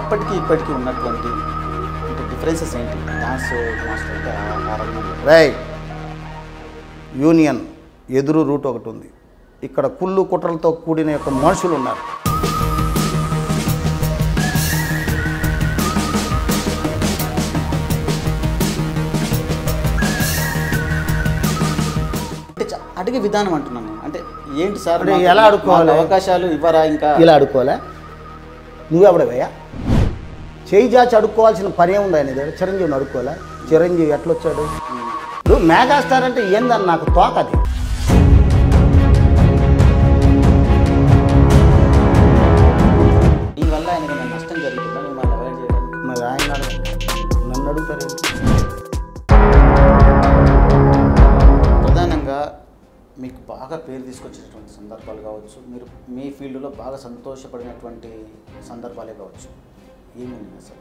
అప్పటికి ఇప్పటికీ ఉన్నటువంటి డిఫరెన్సెస్ ఏంటి? డాన్స్ మాస్టర్ అంటే ఆ రంగంలో రైట్ యూనియన్ ఎదురు రూట్ ఒకటి ఉంది. ఇక్కడ కుళ్ళు కుట్రలతో కూడిన యొక్క మనుషులు ఉన్నారు. అంటే అడిగే విధానం అంటున్నాను నేను. అంటే ఏంటి సార్ ఎలా అడుక్కోవాలి? అవకాశాలు ఇవ్వరా? ఇంకా ఇలా అడుక్కోవాలా? నువ్వెవడవయ్యా? చేయి జాచి అడుక్కోవాల్సిన పని ఏముంది ఆయన దగ్గర? చిరంజీవిని అడుక్కోవాలా? చిరంజీవి ఎట్లొచ్చాడు? నువ్వు మెగాస్టార్ అంటే ఏందని నాకు తోకది. దీనివల్ల ఆయనకి నష్టం జరుగుతుందా మిమ్మల్ని అవాయిడ్ చేయడానికి? మరి ఆయన నన్ను అడుగుతారు. ప్రధానంగా మీకు బాగా పేరు తీసుకొచ్చినటువంటి సందర్భాలు కావచ్చు, మీరు మీ ఫీల్డ్లో బాగా సంతోషపడినటువంటి సందర్భాలే కావచ్చు, ఏముంది అసలు?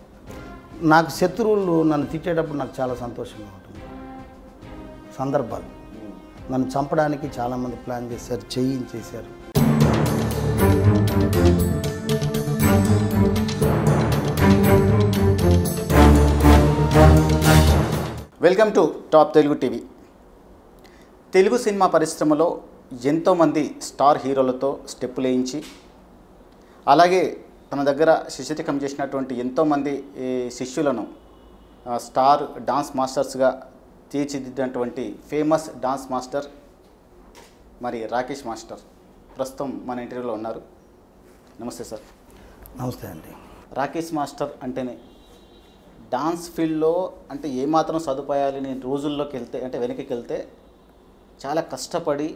నాకు శత్రువులు నన్ను తిట్టేటప్పుడు నాకు చాలా సంతోషంగా ఉంటుంది. సందర్భాలు నన్ను చంపడానికి చాలామంది ప్లాన్ చేశారు, చేయించేశారు. Welcome to top Telugu TV. Telugu cinema పరిశ్రమలో ఎంతోమంది స్టార్ హీరోలతో స్టెప్పులు వేయించి, అలాగే తన దగ్గర శిష్యరికం చేసినటువంటి ఎంతోమంది శిష్యులను స్టార్ డాన్స్ మాస్టర్స్గా తీర్చిదిద్దినటువంటి ఫేమస్ డాన్స్ మాస్టర్ మరి రాకేష్ మాస్టర్ ప్రస్తుతం మన ఇంటర్వ్యూలో ఉన్నారు. నమస్తే సార్. నమస్తే అండి. రాకేష్ మాస్టర్ అంటేనే డాన్స్ ఫీల్డ్లో అంటే ఏమాత్రం సదుపాయాలు నేను రోజుల్లోకి వెళ్తే అంటే వెనక్కి వెళ్తే చాలా కష్టపడి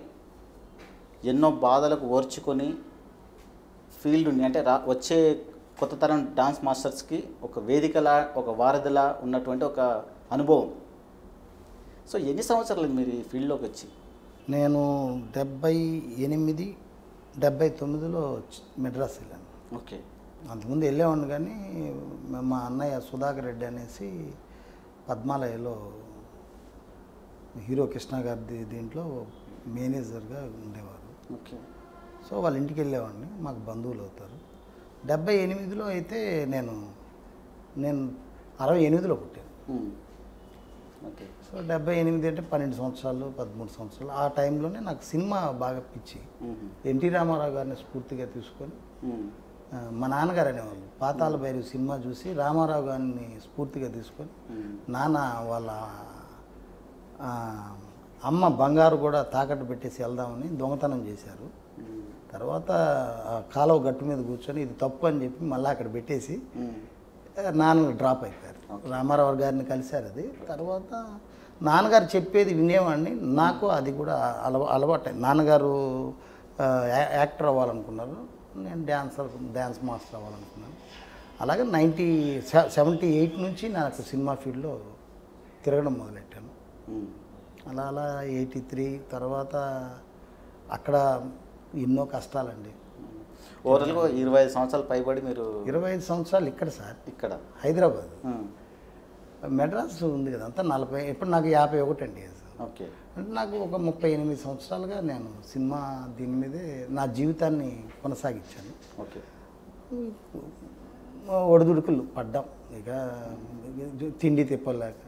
ఎన్నో బాధలకు ఓర్చుకొని ఫీల్డ్ని అంటే వచ్చే కొత్త తరం డాన్స్ మాస్టర్స్కి ఒక వేదికలా ఒక వారధిలా ఉన్నటువంటి ఒక అనుభవం. సో ఎన్ని సంవత్సరాలు మీరు ఈ ఫీల్డ్లోకి వచ్చి? నేను 78, 79లో మెడ్రాస్ వెళ్ళాను. ఓకే. అంతకుముందు వెళ్ళేవాడిని కానీ మా అన్నయ్య సుధాకర్ రెడ్డి అనేసి పద్మాలయలో హీరో కృష్ణ గారి దీంట్లో మేనేజర్గా ఉండేవారు. ఓకే. సో వాళ్ళ ఇంటికి వెళ్ళేవాడిని, మాకు బంధువులు అవుతారు. 78లో అయితే నేను 68లో పుట్టాను. ఓకే. సో 78 అంటే 12 సంవత్సరాలు 13 సంవత్సరాలు. ఆ టైంలోనే నాకు సినిమా బాగా పిచ్చి. ఎన్టీ రామారావు గారిని స్ఫూర్తిగా తీసుకొని మా నాన్నగారు అనేవాళ్ళు పాతాళ భైరవి సినిమా చూసి రామారావు గారిని స్ఫూర్తిగా తీసుకొని నాన్న వాళ్ళ అమ్మ బంగారు కూడా తాకట్టు పెట్టేసి వెళ్దామని దొంగతనం చేశారు. తర్వాత కాలువ గట్టు మీద కూర్చొని ఇది తప్పు అని చెప్పి మళ్ళీ అక్కడ పెట్టేసి నాన్న డ్రాప్ అయిపోయారు. రామారావు గారిని కలిశారు. అది తర్వాత నాన్నగారు చెప్పేది వినేవాడిని. నాకు అది కూడా అలవాటు. నాన్నగారు యాక్టర్ అవ్వాలనుకున్నారు, నేను డ్యాన్స్ మాస్టర్ అవ్వాలనుకున్నాను. అలాగే 78 నుంచి నాకు సినిమా ఫీల్డ్లో తిరగడం మొదలెట్టాను. అలా 83 తర్వాత అక్కడ ఎన్నో కష్టాలండి. ఓవరాల్గా 25 సంవత్సరాలు పైబడి మీరు 25 సంవత్సరాలు ఇక్కడ సార్, ఇక్కడ హైదరాబాద్. మెడ్రాస్ ఉంది కదా అంతా 40. ఇప్పుడు నాకు 51 అండి. ఓకే. అంటే నాకు ఒక 38 సంవత్సరాలుగా నేను సినిమా దీని మీదే నా జీవితాన్ని కొనసాగించాను. ఓకే. ఒడిదుడుకులు పడ్డాం, ఇక తిండి తిప్పలేక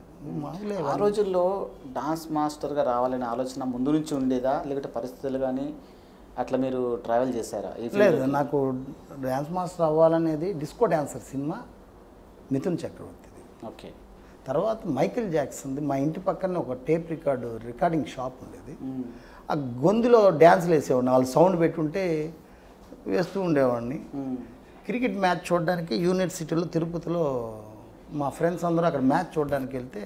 మామూలే. ఆ రోజుల్లో డాన్స్ మాస్టర్గా రావాలనే ఆలోచన ముందు నుంచి ఉండేదా, లేకపోతే పరిస్థితులు కానీ అట్లా మీరు ట్రావెల్ చేశారా? లేదు, నాకు డ్యాన్స్ మాస్టర్ అవ్వాలనేది డిస్కో డ్యాన్సర్ సినిమా మిథున్ చక్రవర్తిది. ఓకే. తర్వాత మైకేల్ జాక్సన్ది. మా ఇంటి పక్కనే ఒక టేప్ రికార్డింగ్ షాప్ ఉండేది. ఆ గొంతులో డ్యాన్స్లు వేసేవాడిని, వాళ్ళు సౌండ్ పెట్టుంటే వేస్తూ ఉండేవాడిని. క్రికెట్ మ్యాచ్ చూడడానికి యూనివర్సిటీలో తిరుపతిలో మా ఫ్రెండ్స్ అందరూ అక్కడ మ్యాచ్ చూడడానికి వెళ్తే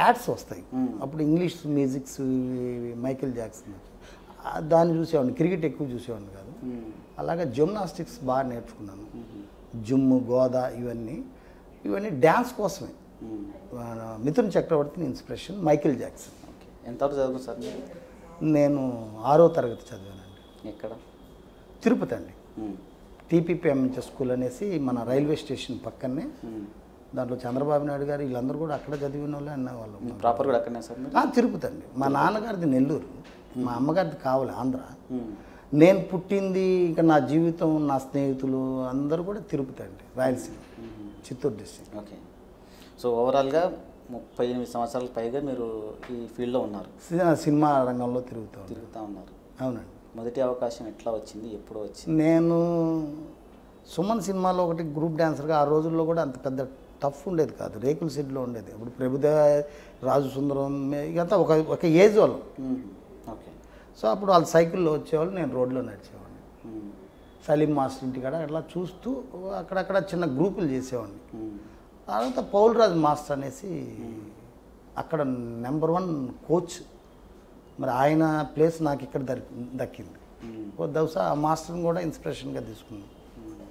యాడ్స్ వస్తాయి. అప్పుడు ఇంగ్లీష్ మ్యూజిక్స్ మైకేల్ జాక్సన్ దాన్ని చూసేవాడిని. క్రికెట్ ఎక్కువ చూసేవాడిని కాదు. అలాగే జిమ్నాస్టిక్స్ బాగా నేర్చుకున్నాను. జిమ్, గోదా ఇవన్నీ డ్యాన్స్ కోసమే. మిథున్ చక్రవర్తిని ఇన్స్పిరేషన్, మైకేల్ జాక్సన్. ఎంతవరకు చదువుకున్నారు సార్? నేను 6వ తరగతి చదివానండి. ఎక్కడ? తిరుపతి అండి. టీపీపీఎంహెచ్ స్కూల్ అనేసి మన రైల్వే స్టేషన్ పక్కనే. దాంట్లో చంద్రబాబు నాయుడు గారు వీళ్ళందరూ కూడా అక్కడ చదివిన వాళ్ళే అన్నవాళ్ళు. ప్రాపర్ కూడా అక్కడనే సార్? తిరుపతి అండి. మా నాన్నగారిది నెల్లూరు, మా అమ్మగారిది కావాలి ఆంధ్ర. నేను పుట్టింది, ఇక నా జీవితం, నా స్నేహితులు అందరూ కూడా తిరుపతి అండి, Rayalaseema. Chittoor district. Okay. So ఓవరాల్గా 38 సంవత్సరాలకు పైగా మీరు ఈ ఫీల్డ్లో ఉన్నారు, సినిమా రంగంలో తిరుగుతూ ఉన్నారు. అవునండి. మొదటి అవకాశం ఎట్లా వచ్చింది, ఎప్పుడు వచ్చింది? నేను సుమన్ సినిమాలో ఒకటి గ్రూప్ డాన్సర్గా, ఆ రోజుల్లో కూడా అంత పెద్ద టఫ్ ఉండేది కాదు, రేకుల షెడ్లో ఉండేది. ఇప్పుడు ప్రభుదేవ, రాజు సుందరం ఇదంతా ఒక ఏజ్ వాళ్ళు. ఓకే. సో అప్పుడు వాళ్ళు సైకిల్లో వచ్చేవాళ్ళు, నేను రోడ్లో నడిచేవాడిని. సలీం మాస్టర్ ఇంటికాడ అట్లా చూస్తూ అక్కడక్కడ చిన్న గ్రూపులు చేసేవాడిని. తర్వాత పౌల్రాజ్ మాస్టర్ అనేసి అక్కడ నెంబర్ 1 కోచ్, మరి ఆయన ప్లేస్ నాకు ఇక్కడ దక్కింది. బహుశా ఆ మాస్టర్ని కూడా ఇన్స్పిరేషన్గా తీసుకున్నాను,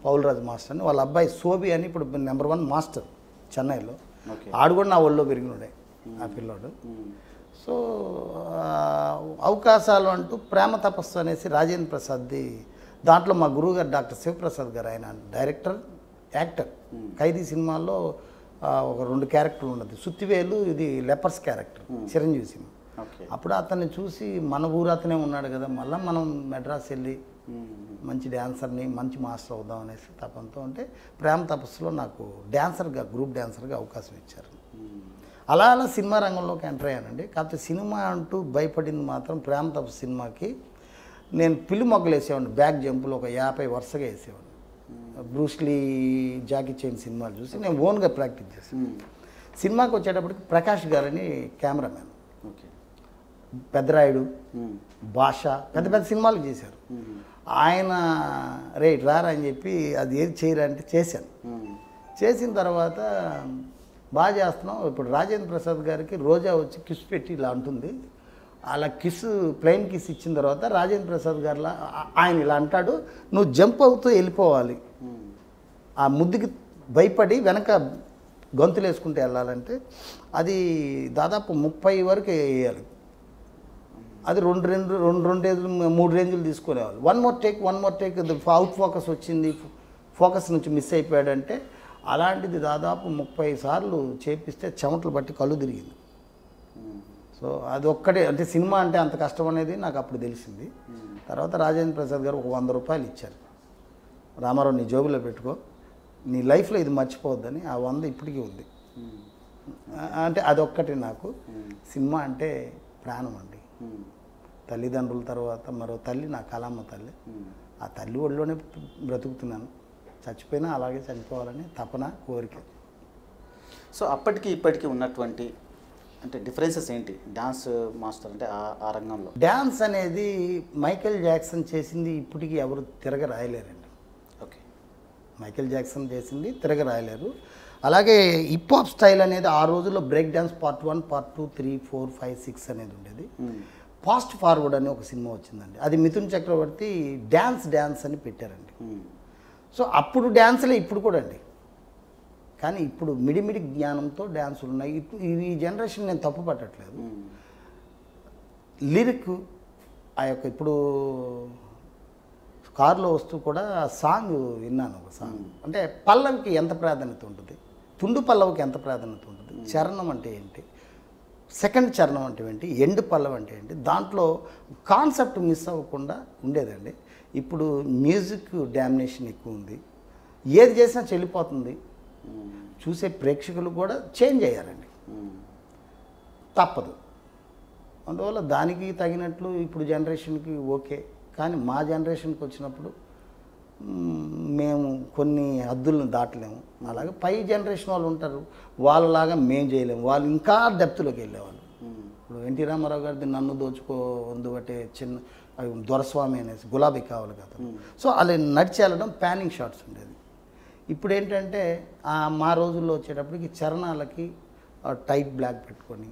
పౌల్రాజ్ మాస్టర్ అని. వాళ్ళ అబ్బాయి సోబి అని ఇప్పుడు నెంబర్ 1 మాస్టర్ చెన్నైలో. ఆడు కూడా నా ఒళ్ళో పెరిగినాడే ఆ పిల్లోడు. సో అవకాశాలు అంటూ ప్రేమ తపస్సు అనేసి రాజేంద్ర ప్రసాద్ది, దాంట్లో మా గురువు గారు డాక్టర్ శివప్రసాద్ గారు, ఆయన డైరెక్టర్, యాక్టర్. ఖైదీ సినిమాల్లో ఒక 2 క్యారెక్టర్లు ఉన్నది, సుత్తివేలు, ఇది లెపర్స్ క్యారెక్టర్, చిరంజీవి సినిమా. అప్పుడు అతన్ని చూసి మన ఊరు అతనే ఉన్నాడు కదా, మళ్ళీ మనం మెడ్రాస్ వెళ్ళి మంచి డ్యాన్సర్ని, మంచి మాస్టర్ అవుదాం అనేసి తపంతో ఉంటే ప్రేమ తపస్సులో నాకు డ్యాన్సర్గా, గ్రూప్ డ్యాన్సర్గా అవకాశం ఇచ్చారు. అలా అలా సినిమా రంగంలోకి ఎంటర్ అయ్యానండి. కాకపోతే సినిమా అంటూ భయపడింది మాత్రం ప్రేమ తపస్సు సినిమాకి. నేను పిల్లి మొగ్గలు వేసేవాడిని, బ్యాక్ జంపులు ఒక 50 వరుసగా వేసేవాడిని. బ్రూస్లీ, జాకీ చైన్ సినిమాలు చూసి నేను ఓన్గా ప్రాక్టీస్ చేశాను. సినిమాకి వచ్చేటప్పటికి ప్రకాష్ గారని కెమెరామ్యాన్, పెద్దరాయుడు, భాష, పెద్ద పెద్ద సినిమాలు చేశారు. ఆయన రైట్ రారా అని చెప్పి అది ఏది చేయరా అంటే చేశాను. చేసిన తర్వాత బాగా చేస్తున్నాం. ఇప్పుడు రాజేంద్ర ప్రసాద్ గారికి రోజా వచ్చి కిస్ పెట్టి ఇలా అంటుంది, అలా కిస్, ప్లెయిన్ కిస్ ఇచ్చిన తర్వాత రాజేంద్ర ప్రసాద్ గారిలా ఆయన ఇలా అంటాడు, నువ్వు జంప్ అవుతూ వెళ్ళిపోవాలి, ఆ ముద్దుకి భయపడి వెనక గొంతులు వేసుకుంటూ వెళ్ళాలంటే అది దాదాపు 30 వరకు వేయాలి. అది 2 రేంజ్లు, 3 రేంజ్లు తీసుకునేవాళ్ళు. One more take out focus వచ్చింది, ఫోకస్ నుంచి మిస్ అయిపోయాడంటే, అలాంటిది దాదాపు 30 సార్లు చేపిస్తే చెమటలు బట్టి కళ్ళు తిరిగింది. సో అది ఒక్కటే, అంటే సినిమా అంటే అంత కష్టం అనేది నాకు అప్పుడు తెలిసింది. తర్వాత రాజేంద్ర ప్రసాద్ గారు ఒక 100 రూపాయలు ఇచ్చారు, రామారావు నీ జోబులో పెట్టుకో, నీ లైఫ్లో ఇది మర్చిపోవద్దని. ఆ 100 ఇప్పటికీ ఉంది. అంటే అదొక్కటి నాకు సినిమా అంటే ప్రాణం అండి. తల్లిదండ్రుల తర్వాత మరో తల్లి నా కళమ్మ తల్లి. ఆ తల్లి ఒళ్ళోనే బ్రతుకుతున్నాను, చచ్చిపోయినా అలాగే చనిపోవాలని తపన, కోరిక. సో అప్పటికి ఇప్పటికీ ఉన్నటువంటి అంటే డిఫరెన్సెస్ ఏంటి డాన్స్ మాస్టర్ అంటే ఆ రంగంలో? డ్యాన్స్ అనేది మైకేల్ జాక్సన్ చేసింది ఇప్పటికీ ఎవరు తిరగ రాయలేరండి. ఓకే. మైకేల్ జాక్సన్ చేసింది తిరగ రాయలేరు. అలాగే హిప్ హాప్ స్టైల్ అనేది ఆ రోజుల్లో బ్రేక్ డ్యాన్స్ పార్ట్ 1, పార్ట్ 2, 3, 4, 5, 6 అనేది ఉండేది. ఫాస్ట్ ఫార్వర్డ్ అని ఒక సినిమా వచ్చిందండి, అది మిథున్ చక్రవర్తి డ్యాన్స్ అని పెట్టారండి. సో అప్పుడు డ్యాన్సులే ఇప్పుడు కూడా అండి, కానీ ఇప్పుడు మిడిమిడి జ్ఞానంతో డ్యాన్సులు ఉన్నాయి. ఈ జనరేషన్ నేను తప్పు పట్టట్లేదు. లిరిక్ ఆ యొక్క ఇప్పుడు కారులో వస్తూ కూడా సాంగ్ విన్నాను, ఒక సాంగ్ అంటే పల్లవికి ఎంత ప్రాధాన్యత ఉంటుంది, తుండు పల్లవికి ఎంత ప్రాధాన్యత ఉంటుంది, చరణం అంటే ఏంటి, సెకండ్ చరణం అంటే ఏంటి, ఎండ్ పల్లవి అంటే ఏంటి, దాంట్లో కాన్సెప్ట్ మిస్ అవ్వకుండా ఉండేదండి. ఇప్పుడు మ్యూజిక్ డామినేషన్ ఎక్కువ ఉంది, ఏది చేసినా చెల్లిపోతుంది. చూసే ప్రేక్షకులు కూడా చేంజ్ అయ్యారండి, తప్పదు. అందువల్ల దానికి తగినట్లు ఇప్పుడు జనరేషన్కి ఓకే, కానీ మా జనరేషన్కి వచ్చినప్పుడు మేము కొన్ని హద్దులను దాటలేము. అలాగే పై జనరేషన్ వాళ్ళు ఉంటారు, వాళ్ళలాగా మేము చేయలేము, వాళ్ళు ఇంకా డెప్త్లోకి వెళ్ళేవాళ్ళు. ఇప్పుడు ఎన్టీ రామారావు గారిది నన్ను దోచుకో బట్టే చిన్న దొరస్వామి అనేసి గులాబీ కావాలి కదా. సో అలా నడిచి వెళ్ళడం ప్యానింగ్ షాట్స్ ఉండేది. ఇప్పుడు ఏంటంటే మా రోజుల్లో వచ్చేటప్పటికి చరణాలకి టైట్ బ్లాక్ పెట్టుకొని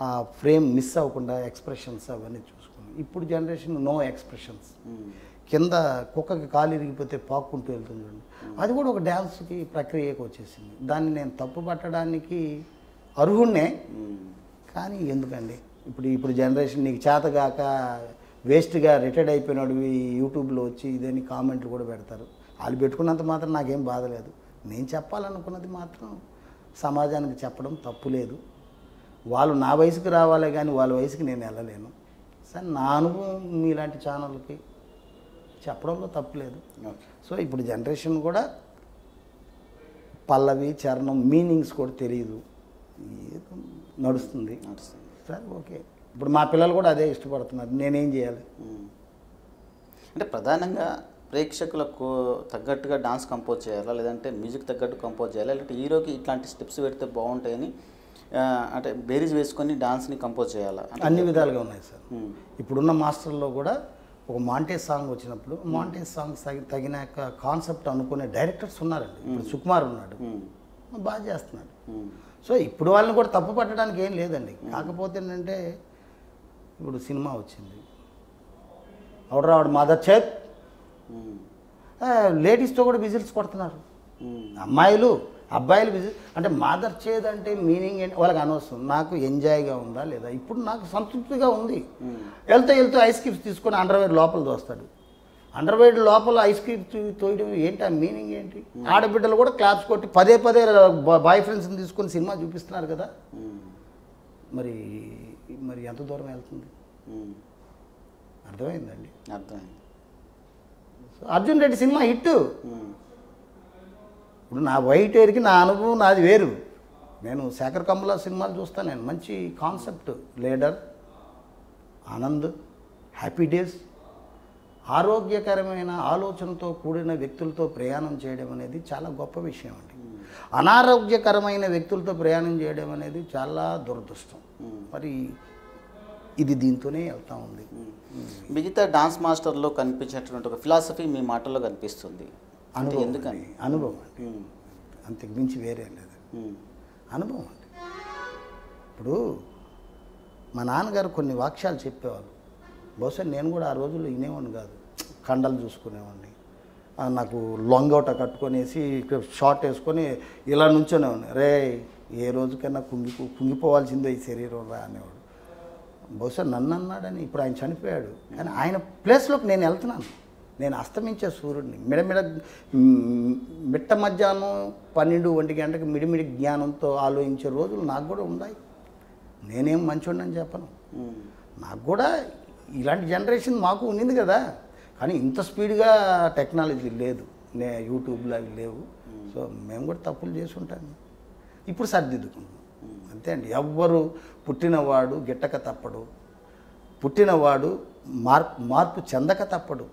ఆ ఫ్రేమ్ మిస్ అవ్వకుండా ఎక్స్ప్రెషన్స్ అవన్నీ చూసుకొని, ఇప్పుడు జనరేషన్ నో ఎక్స్ప్రెషన్స్, కింద కుక్కకి కాలు ఇరిగిపోతే పాక్కుంటూ వెళ్తుంది చూడండి, అది కూడా ఒక డ్యాన్స్కి ప్రక్రియకు వచ్చేసింది. దాన్ని నేను తప్పు పట్టడానికి అర్హుణ్ణే, కానీ ఎందుకండి ఇప్పుడు జనరేషన్ నీకు చేతగాక వేస్ట్గా రిటైర్డ్ అయిపోయినాడు యూట్యూబ్లో వచ్చి ఇదని కామెంట్లు కూడా పెడతారు. వాళ్ళు పెట్టుకున్నంత మాత్రం నాకేం బాధ లేదు. నేను చెప్పాలనుకున్నది మాత్రం సమాజానికి చెప్పడం తప్పు లేదు. వాళ్ళు నా వయసుకు రావాలే కానీ వాళ్ళ వయసుకి నేను వెళ్ళలేను. సరే, నా అనుభవం మీలాంటి ఛానల్కి చెప్పడంలో తప్పు లేదు. సో ఇప్పుడు జనరేషన్ కూడా పల్లవి చరణం మీనింగ్స్ కూడా తెలియదు, ఏదో నడుస్తుంది. సరే ఓకే, ఇప్పుడు మా పిల్లలు కూడా అదే ఇష్టపడుతున్నారు, నేనేం చేయాలి? అంటే ప్రధానంగా ప్రేక్షకులకు తగ్గట్టుగా డాన్స్ కంపోజ్ చేయాలా, లేదంటే మ్యూజిక్ తగ్గట్టు కంపోజ్ చేయాలా, లేదంటే హీరోకి ఇట్లాంటి స్టెప్స్ పెడితే బాగుంటాయని అంటే బేరీజ్ వేసుకొని డాన్స్ని కంపోజ్ చేయాలా? అన్ని విధాలుగా ఉన్నాయి సార్. ఇప్పుడున్న మాస్టర్లో కూడా ఒక మాంటేజ్ సాంగ్ వచ్చినప్పుడు మాంటేజ్ సాంగ్స్ తగిన కాన్సెప్ట్ అనుకునే డైరెక్టర్స్ ఉన్నారండి. ఇప్పుడు సుకుమార్ ఉన్నాడు, బాగా చేస్తున్నాడు. సో ఇప్పుడు వాళ్ళని కూడా తప్పు పట్టడానికి ఏం లేదండి. కాకపోతే ఏంటంటే ఇప్పుడు సినిమా వచ్చింది, ఆవిడ మదర్ చేత్, లేడీస్తో కూడా విజిల్స్ కొడుతున్నారు, అమ్మాయిలు అబ్బాయిలు విజిల్. అంటే మదర్ చేత్ అంటే మీనింగ్ ఏంటి వాళ్ళకి అనవసరం. నాకు ఎంజాయ్గా ఉందా లేదా, ఇప్పుడు నాకు సంతృప్తిగా ఉంది. వెళ్తూ ఐస్ క్యూబ్స్ తీసుకొని అండర్వేర్ లోపల దోస్తాడు, అండర్వేర్ లోపల ఐస్ క్యూబ్ తోయడం ఏంటి, ఆ మీనింగ్ ఏంటి? ఆడబిడ్డలు కూడా క్లాప్స్ కొట్టి పదే బాయ్ ఫ్రెండ్స్ని తీసుకొని సినిమా చూపిస్తున్నారు కదా, మరి ఎంత దూరం వెళ్తుంది? అర్థమైందండి. అర్థమైంది. Arjun Reddy cinema hit. ఇప్పుడు నా వైట్ ఎయిర్కి నా అనుభవం నాది వేరు. నేను శేఖర్ కమ్ముల సినిమాలు చూస్తాను, నేను మంచి concept, leader, Anand, happy days, ఆరోగ్యకరమైన ఆలోచనతో కూడిన వ్యక్తులతో ప్రయాణం చేయడం అనేది చాలా గొప్ప విషయం అండి. అనారోగ్యకరమైన వ్యక్తులతో ప్రయాణం చేయడం అనేది చాలా దురదృష్టం. మరి ఇది దీంతోనే వెళ్తూ ఉంది. మిగతా డాన్స్ మాస్టర్లో కనిపించేటువంటి ఒక ఫిలాసఫీ మీ మాటల్లో కనిపిస్తుంది. అనుభవం, ఎందుకని అనుభవం అండి, అంతకు మించి వేరే లేదు. అనుభవం అండి. ఇప్పుడు మా నాన్నగారు కొన్ని వాక్యాలు చెప్పేవాళ్ళు, బహుశా నేను కూడా ఆ రోజుల్లో వినేవాడిని కాదు. కండలు చూసుకునేవాడిని, నాకు లొంగోట కట్టుకొనేసి షార్ట్ వేసుకొని ఇలా నుంచోనేవాడిని. రే ఏ రోజుకైనా కుంగిపోవాల్సిందో ఈ శరీరం రా అనేవాడు. బహుశా నన్ను అన్నాడని, ఇప్పుడు ఆయన చనిపోయాడు, కానీ ఆయన ప్లేస్లోకి నేను వెళ్తున్నాను. నేను అస్తమించే సూర్యుడిని, మిట్ట మధ్యాహ్నం 12-1 గంటకి మిడిమిడి జ్ఞానంతో ఆలోచించే రోజులు నాకు కూడా ఉన్నాయి. నేనేం మంచోడిని చెప్పను, నాకు కూడా ఇలాంటి జనరేషన్ మాకు ఉన్నింది కదా, కానీ ఇంత స్పీడ్గా టెక్నాలజీ లేదు, యూట్యూబ్లో అవి లేవు. సో మేము కూడా తప్పులు చేసి ఉంటాము, ఇప్పుడు సర్దిద్దుకుంటాం అంతే అండి. ఎవ్వరు పుట్టినవాడు గిట్టక తప్పడు, పుట్టినవాడు మార్పు చెందక తప్పడు,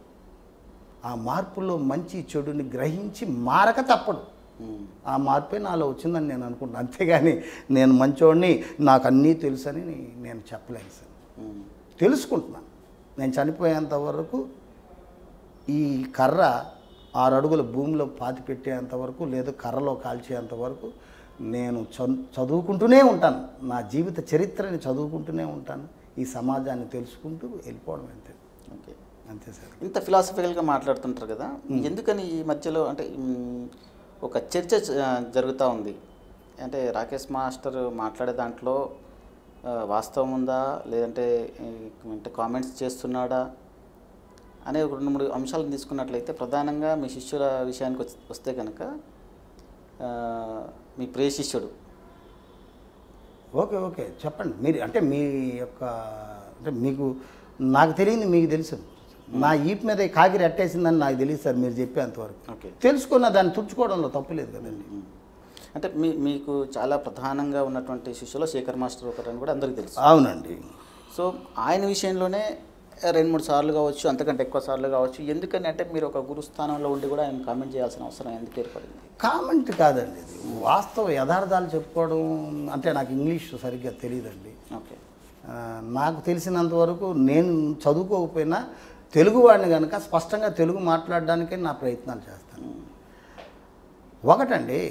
ఆ మార్పులో మంచి చెడుని గ్రహించి మారక తప్పడు. ఆ మార్పే నాలో వచ్చిందని నేను అనుకుంటున్నాను, అంతేగాని నేను మంచోడిని నాకు అన్నీ తెలుసని నేను చెప్పలేను సార్. తెలుసుకుంటున్నాను. నేను చనిపోయేంత వరకు ఈ కర్ర 6 అడుగుల భూమిలో పాతి పెట్టేంత వరకు, లేదా కర్రలో కాల్చేంత వరకు నేను చదువుకుంటూనే ఉంటాను. నా జీవిత చరిత్రని చదువుకుంటూనే ఉంటాను, ఈ సమాజాన్ని తెలుసుకుంటూ వెళ్ళిపోవడం అంతే. ఓకే, అంతే సార్. ఇంత ఫిలాసఫికల్గా మాట్లాడుతుంటారు కదా, ఎందుకని ఈ మధ్యలో అంటే ఒక చర్చ జరుగుతూ ఉంది, అంటే రాకేష్ మాస్టర్ మాట్లాడే దాంట్లో వాస్తవం ఉందా, లేదంటే కామెంట్స్ చేస్తున్నాడా అనే ఒక 2-3 అంశాలను తీసుకున్నట్లయితే, ప్రధానంగా మీ శిష్యుల విషయానికి వస్తే కనుక మీ ప్రియ శిష్యుడు. ఓకే చెప్పండి మీరు, అంటే మీ యొక్క, అంటే మీకు నాకు తెలియదు మీకు తెలుసు. నా ఈప్ మీద కాకిరి అట్టేసిందని నాకు తెలియదు సార్, మీరు చెప్పేంతవరకు. ఓకే, తెలుసుకున్న దాన్ని తుడుచుకోవడంలో తప్పులేదు కదండి. అంటే మీకు చాలా ప్రధానంగా ఉన్నటువంటి శిష్యులో శేఖర్ మాస్టర్ ఒకరని కూడా అందరికీ తెలుసు. అవునండి. సో ఆయన విషయంలోనే 2-3 సార్లు కావచ్చు, అంతకంటే ఎక్కువ సార్లు కావచ్చు. ఎందుకని అంటే మీరు ఒక గురుస్థానంలో ఉండి కూడా ఆయన కామెంట్ చేయాల్సిన అవసరం ఎందుకు ఏర్పడింది? కామెంట్ కాదండి, ఇది వాస్తవ యథార్థాలు చెప్పుకోవడం. అంటే నాకు ఇంగ్లీష్ సరిగ్గా తెలియదండి. ఓకే, నాకు తెలిసినంత వరకు నేను చదువుకోకపోయినా తెలుగువాడిని కనుక స్పష్టంగా తెలుగు మాట్లాడడానికే నా ప్రయత్నాలు చేస్తాను. ఒకటండి,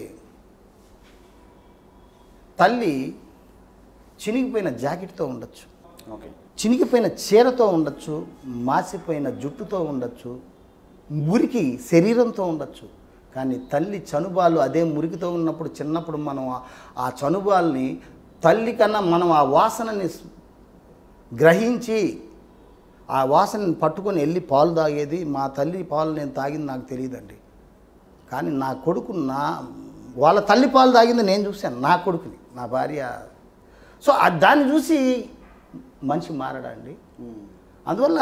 తల్లి చినిగిపోయిన జాకెట్తో ఉండొచ్చు, ఓకే, చినిగిపోయిన చీరతో ఉండొచ్చు, మాసిపోయిన జుట్టుతో ఉండొచ్చు, మురికి శరీరంతో ఉండొచ్చు, కానీ తల్లి చనుబాలు అదే మురికితో ఉన్నప్పుడు, చిన్నప్పుడు మనం ఆ చనుబాల్ని తల్లి కన్నా మనం ఆ వాసనని గ్రహించి ఆ వాసనని పట్టుకొని వెళ్ళి పాలు తాగేది. మా తల్లి పాలు నేను తాగింది నాకు తెలియదండి, కానీ నా కొడుకు వాళ్ళ తల్లి పాలు తాగింది నేను చూశాను, నా కొడుకుని, నా భార్య. సో దాన్ని చూసి మనిషి మారడండి. అందువల్ల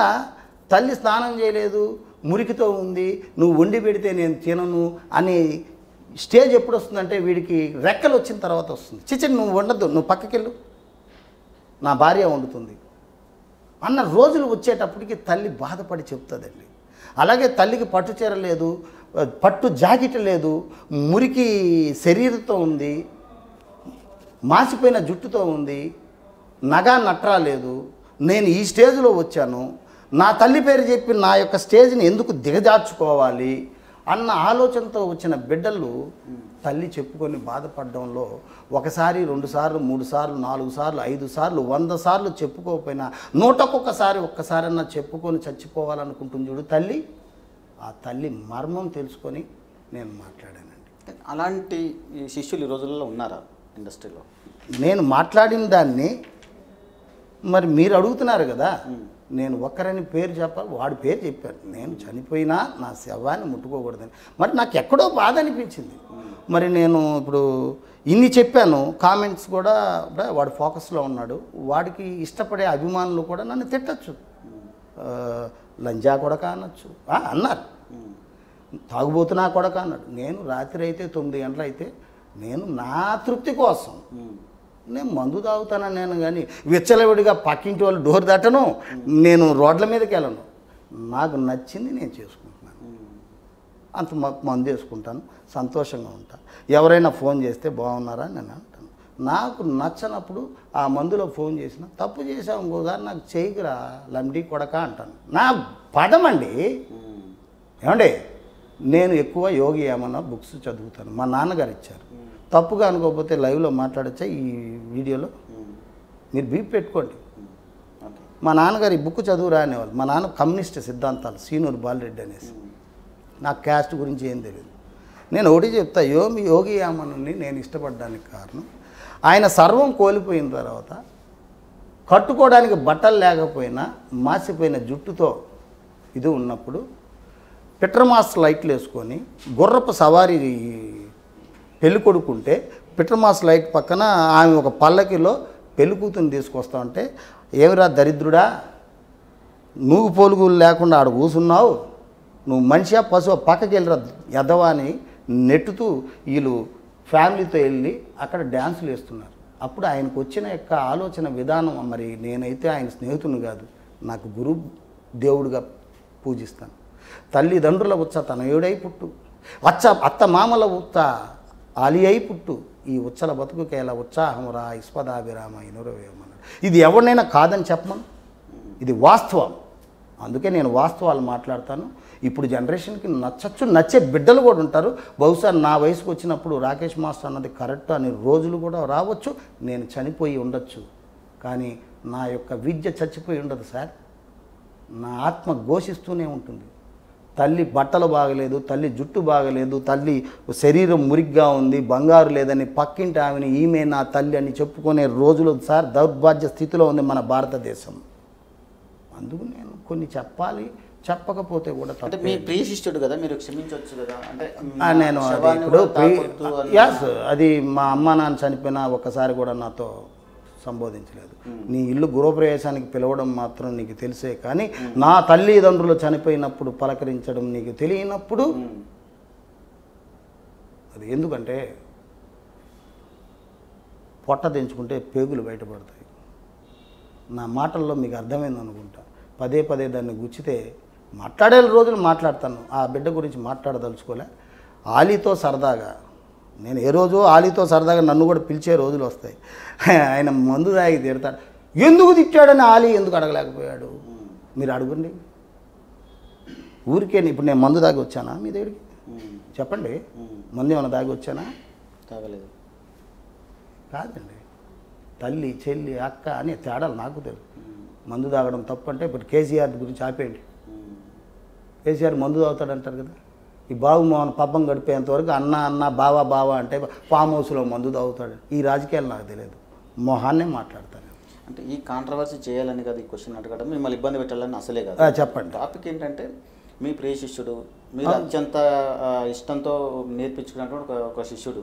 తల్లి స్నానం చేయలేదు, మురికితో ఉంది, నువ్వు వండి పెడితే నేను తినను అని స్టేజ్ ఎప్పుడు వస్తుందంటే వీడికి రెక్కలు వచ్చిన తర్వాత వస్తుంది. చిచి నువ్వు వండద్దు, నువ్వు పక్కకెళ్ళు, నా భార్య వండుతుంది అన్న రోజులు వచ్చేటప్పటికి తల్లి బాధపడి చెప్తుందండి. అలాగే తల్లికి పట్టు చీర లేదు, పట్టు జాకెట్ లేదు, మురికి శరీరంతో ఉంది, మాసిపోయిన జుట్టుతో ఉంది, నగా నట్రా లేదు. నేను ఈ స్టేజ్లో వచ్చాను, నా తల్లి పేరు చెప్పి నా యొక్క స్టేజ్ని ఎందుకు దిగజార్చుకోవాలి అన్న ఆలోచనతో వచ్చిన బిడ్డలు తల్లి చెప్పుకొని బాధపడడంలో ఒకసారి 2 సార్లు 3 సార్లు 4 సార్లు 5 సార్లు 100 సార్లు చెప్పుకోకపోయినా 101 ఒక్కసారన్నా చెప్పుకొని చచ్చిపోవాలనుకుంటుంది చూడు తల్లి. ఆ తల్లి మర్మం తెలుసుకొని నేను మాట్లాడానండి. అలాంటి శిష్యులు ఈ రోజుల్లో ఉన్నారా ఇండస్ట్రీలో? నేను మాట్లాడిన దాన్ని మరి మీరు అడుగుతున్నారు కదా, నేను ఒక్కరని పేరు చెప్పాలి, వాడి పేరు చెప్పాను. నేను చనిపోయినా నా శవాన్ని ముట్టుకోకూడదని. మరి నాకు ఎక్కడో బాధ అనిపించింది. మరి నేను ఇప్పుడు ఇన్ని చెప్పాను, కామెంట్స్ కూడా వాడు ఫోకస్లో ఉన్నాడు, వాడికి ఇష్టపడే అభిమానులు కూడా నన్ను తిట్టచ్చు, లంజా కొడక అనొచ్చు, అన్నారు, తాగుబోతున్నా కొడక అన్నాడు. నేను రాత్రి అయితే 9 గంటలు అయితే నేను నా తృప్తి కోసం నేను మందు తాగుతాను నేను, కానీ విచ్చలవిడిగా పక్కింటి వాళ్ళు డోర్ దాటను, నేను రోడ్ల మీదకి వెళ్ళను. నాకు నచ్చింది నేను చేసుకుంటున్నాను, అంత మందు వేసుకుంటాను, సంతోషంగా ఉంటాను. ఎవరైనా ఫోన్ చేస్తే బాగున్నారా అని నేను అంటాను. నాకు నచ్చనప్పుడు ఆ మందులో ఫోన్ చేసినా తప్పు చేసావు ఇంకోసారి నాకు చేయకురా లండి కొడక అంటాను. నా పదమండి. ఏమండి, నేను ఎక్కువ యోగి ఏమన్నా బుక్స్ చదువుతాను, మా నాన్నగారు ఇచ్చారు. తప్పుగా అనుకోకపోతే లైవ్లో మాట్లాడచ్చా ఈ వీడియోలో? మీరు బీప్ పెట్టుకోండి. మా నాన్నగారు ఈ బుక్ చదువురా అనేవాళ్ళు. మా నాన్న కమ్యూనిస్ట్ సిద్ధాంతాలు, సీనూరు బాలరెడ్డి అనేసి. నాకు క్యాస్ట్ గురించి ఏం తెలియదు. నేను ఒకటి చెప్తా, యోగి యామనుని నేను ఇష్టపడడానికి కారణం ఆయన సర్వం కోల్పోయిన తర్వాత కట్టుకోవడానికి బట్టలు లేకపోయినా మాసిపోయిన జుట్టుతో ఇది ఉన్నప్పుడు పిట్రమాస్ లైట్లు వేసుకొని గుర్రపు సవారీ పెళ్ళి కొడుకుంటే పిట్రమాస్ లైట్ పక్కన ఆమె ఒక పల్లకిలో పెళ్లి కూతుని తీసుకొస్తా ఉంటే, ఏమిరా దరిద్రుడా, నువ్వు పోలుగులు లేకుండా ఆడ కూసున్నావు, నువ్వు మనిషిగా పశువు పక్కకి వెళ్ళిరా ఎదవా అని నెట్టుతూ వీళ్ళు ఫ్యామిలీతో వెళ్ళి అక్కడ డ్యాన్సులు వేస్తున్నారు. అప్పుడు ఆయనకు వచ్చిన యొక్క ఆలోచన విధానం, మరి నేనైతే ఆయన స్నేహితుని కాదు, నాకు గురు దేవుడిగా పూజిస్తాను. తల్లిదండ్రుల ఉత్స తనయుడై పుట్టు, అత్త మామల ఉత్త ఆలి అయి పుట్టు, ఈ ఉచ్చల బతుకుకేలా ఉత్సాహమురా ఇస్పదాభిరామ ఇనురవేమన్నాడు. ఇది ఎవరినైనా కాదని చెప్పమను, ఇది వాస్తవం. అందుకే నేను వాస్తవాలు మాట్లాడతాను. ఇప్పుడు జనరేషన్కి నచ్చే బిడ్డలు కూడా ఉంటారు. బహుశా నా వయసుకు వచ్చినప్పుడు రాకేష్ మాస్టర్ అన్నది కరెక్ట్ అనే రోజులు కూడా రావచ్చు, నేను చనిపోయి ఉండొచ్చు. కానీ నా యొక్క విద్య చచ్చిపోయి ఉండదు సార్, నా ఆత్మ ఘోషిస్తూనే ఉంటుంది. తల్లి బట్టలు బాగలేదు, తల్లి జుట్టు బాగలేదు, తల్లి శరీరం మురిగ్గా ఉంది, బంగారు లేదని పక్కింటి ఆమెని ఈమె నా తల్లి అని చెప్పుకునే రోజులు సార్ దౌర్భాగ్య స్థితిలో ఉంది మన భారతదేశం. అందుకు నేను కొన్ని చెప్పాలి, చెప్పకపోతే కూడా అంటే మీ ప్రియ శిష్యుడు కదా, మీరు క్షమించవచ్చు కదా. అంటే నేను ఇప్పుడు అది మా అమ్మ నాన్న చనిపోయినా ఒక్కసారి కూడా నాతో సంబోధించలేదు. నీ ఇల్లు గృహప్రవేశానికి పిలవడం మాత్రం నీకు తెలిసే, కానీ నా తల్లిదండ్రులు చనిపోయినప్పుడు పలకరించడం నీకు తెలియనప్పుడు అది ఎందుకంటే పొట్ట తెంచుకుంటే పేగులు బయటపడతాయి. నా మాటల్లో మీకు అర్థమైంది అనుకుంటా. పదే దాన్ని గుచ్చితే మాట్లాడే రోజులు మాట్లాడతాను. ఆ బిడ్డ గురించి మాట్లాడదలుచుకోలే. ఆలీతో సరదాగా నేను ఏ రోజు ఆలీతో సరదాగా నన్ను కూడా పిలిచే రోజులు వస్తాయి. ఆయన మందు తాగి తిడతాడు, ఎందుకు తిట్టాడని ఆలీ ఎందుకు అడగలేకపోయాడు? మీరు అడుగుండి. ఊరికే ఇప్పుడు నేను మందు తాగి వచ్చానా మీ దగ్గరికి? చెప్పండి, మందు ఏమైనా తాగి వచ్చానా? తాగలేదు. కాదండి, తల్లి చెల్లి అక్క అనే తేడాలు నాకు తెలుసు. మందు తాగడం తప్పు అంటే ఇప్పుడు కేసీఆర్ గురించి ఆపేయండి. కేసీఆర్ మందు తాగుతాడంటారు కదా, ఈ బాబుమోహన్ పబ్బం గడిపేంతవరకు అన్న బావా అంటే ఫామ్ హౌస్లో మందు తాగుతాడు. ఈ రాజకీయాలు నాకు తెలియదు, మొహాన్నే మాట్లాడతాను. అంటే ఈ కాంట్రవర్సీ చేయాలని కదా ఈ క్వశ్చన్ అడగడం, మిమ్మల్ని ఇబ్బంది పెట్టాలని అసలే కదా. చెప్పండి. టాపిక్ ఏంటంటే మీ ప్రియ శిష్యుడు, మీరు అత్యంత ఇష్టంతో నేర్పించుకున్నటువంటి ఒక శిష్యుడు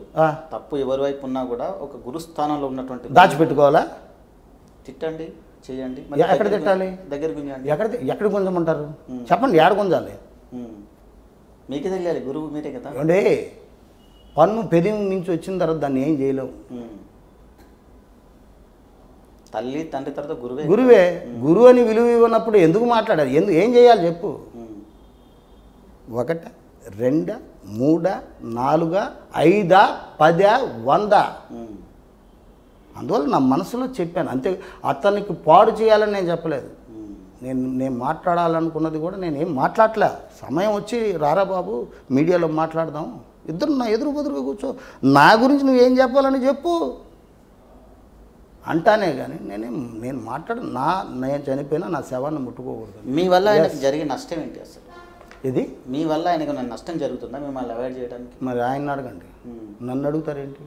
తప్పు ఎవరి వైపు ఉన్నా కూడా ఒక గురుస్థానంలో ఉన్నటువంటి దాచిపెట్టుకోవాలా? తిట్టండి, చేయండి. ఎక్కడ తిట్టాలి? దగ్గర గుంజండి. ఎక్కడ గుంజమంటారు చెప్పండి, ఏడ గుంజాలి? మీకే తెలియాలి, గురువు మీరే కదా. ఏమండి పన్ను పెరిగి నుంచి వచ్చిన తర్వాత దాన్ని ఏం చేయలేము. తల్లి తండ్రి తర్వాత గురువే. గురువు అని విలువ ఇవ్వనప్పుడు ఎందుకు మాట్లాడాలి? ఏం చేయాలి చెప్పు? 1, 2, 3, 4, 5, 10, 100. అందువల్ల నా మనసులో చెప్పాను అంతే. అతనికి పాడు చేయాలని నేను చెప్పలేదు. నేను మాట్లాడాలనుకున్నది కూడా నేనేం మాట్లాడలే. సమయం వచ్చి రారా బాబు మీడియాలో మాట్లాడదాం, ఇద్దరు నా ఎదురు బదురుగా కూర్చో, నా గురించి నువ్వేం చెప్పాలని చెప్పు అంటానే కానీ నేను నేను చనిపోయినా నా శవాన్ని ముట్టుకోకూడదు. మీ వల్ల ఆయనకు జరిగే నష్టం ఏంటి అసలు? ఇది మీ వల్ల ఆయనకు నష్టం జరుగుతుందా మిమ్మల్ని అవాయిడ్ చేయడానికి? మరి ఆయన అడగండి, నన్ను అడుగుతారేంటి?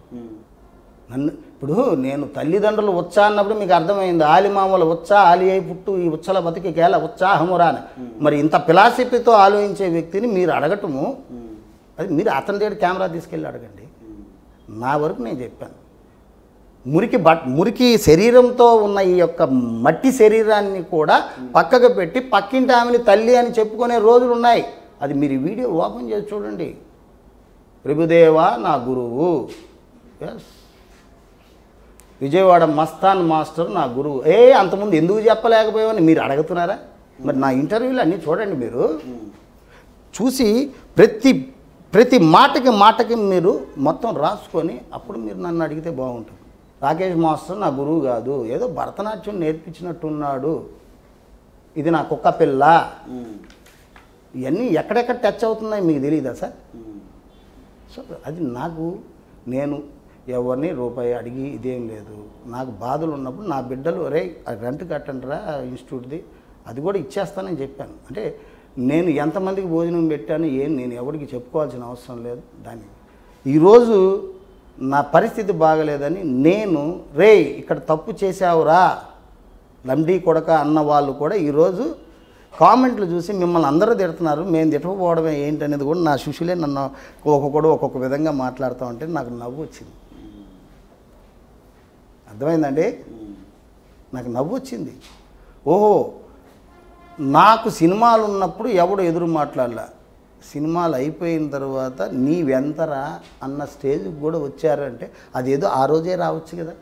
ఇప్పుడు నేను తల్లిదండ్రులు వచ్చా అన్నప్పుడు మీకు అర్థమైంది. ఆలిమామలు వచ్చా, ఆలి అయి పుట్టు, ఈ ఉచ్చల బతికి కేల ఉత్సాహమురా అని. మరి ఇంత ఫిలాసఫీతో ఆలోచించే వ్యక్తిని మీరు అడగటము, అది మీరు అతని దగ్గర కెమెరా తీసుకెళ్ళి అడగండి. నా వరకు నేను చెప్పాను. మురికి శరీరంతో ఉన్న ఈ యొక్క మట్టి శరీరాన్ని కూడా పక్కకు పెట్టి పక్కింటి ఆమెని తల్లి అని చెప్పుకునే రోజులు ఉన్నాయి. అది మీరు వీడియో ఓపెన్ చేసి చూడండి. ప్రభుదేవా నా గురువు, ఎస్, విజయవాడ మస్తాన్ మాస్టర్ నా గురువు. అంతకుముందు ఎందుకు చెప్పలేకపోయావని మీరు అడుగుతున్నారా? మరి నా ఇంటర్వ్యూలు అన్నీ చూడండి. మీరు చూసి ప్రతి మాటకి మీరు మొత్తం రాసుకొని అప్పుడు మీరు నన్ను అడిగితే బాగుంటుంది. రాకేష్ మాస్టర్ నా గురువు కాదు, ఏదో భరతనాట్యం నేర్పించినట్టున్నాడు, ఇది నా కుక్క పిల్ల, ఇవన్నీ ఎక్కడెక్కడ టచ్ అవుతున్నాయి మీకు తెలియదా సార్? సో అది నేను ఎవరిని రూపాయి అడిగి ఇదేం లేదు. నాకు బాధలు ఉన్నప్పుడు నా బిడ్డలు రెంట్ కట్టండిరా ఇన్స్టిట్యూట్ది, అది కూడా ఇచ్చేస్తానని చెప్పాను. అంటే నేను ఎంతమందికి భోజనం పెట్టాను నేను ఎవరికి చెప్పుకోవాల్సిన అవసరం లేదు. దాన్ని ఈరోజు నా పరిస్థితి బాగలేదని నేను ఇక్కడ తప్పు చేసావురా లండీ కొడక అన్న వాళ్ళు కూడా ఈరోజు కామెంట్లు చూసి మిమ్మల్ని అందరూ తిడుతున్నారు. మేము తిట్టకపోవడమే ఏంటనేది కూడా నా శిష్యులే నన్ను ఒక్కొక్క విధంగా మాట్లాడుతూ ఉంటే నాకు నవ్వు వచ్చింది. అర్థమైందండి? నాకు నవ్వు వచ్చింది. ఓహో, నాకు సినిమాలు ఉన్నప్పుడు ఎవడు ఎదురు మాట్లాడలే, సినిమాలు అయిపోయిన తర్వాత నీవెంతరా అన్న స్టేజ్కి కూడా వచ్చారంటే అదేదో ఆ రోజే రావచ్చు కదా.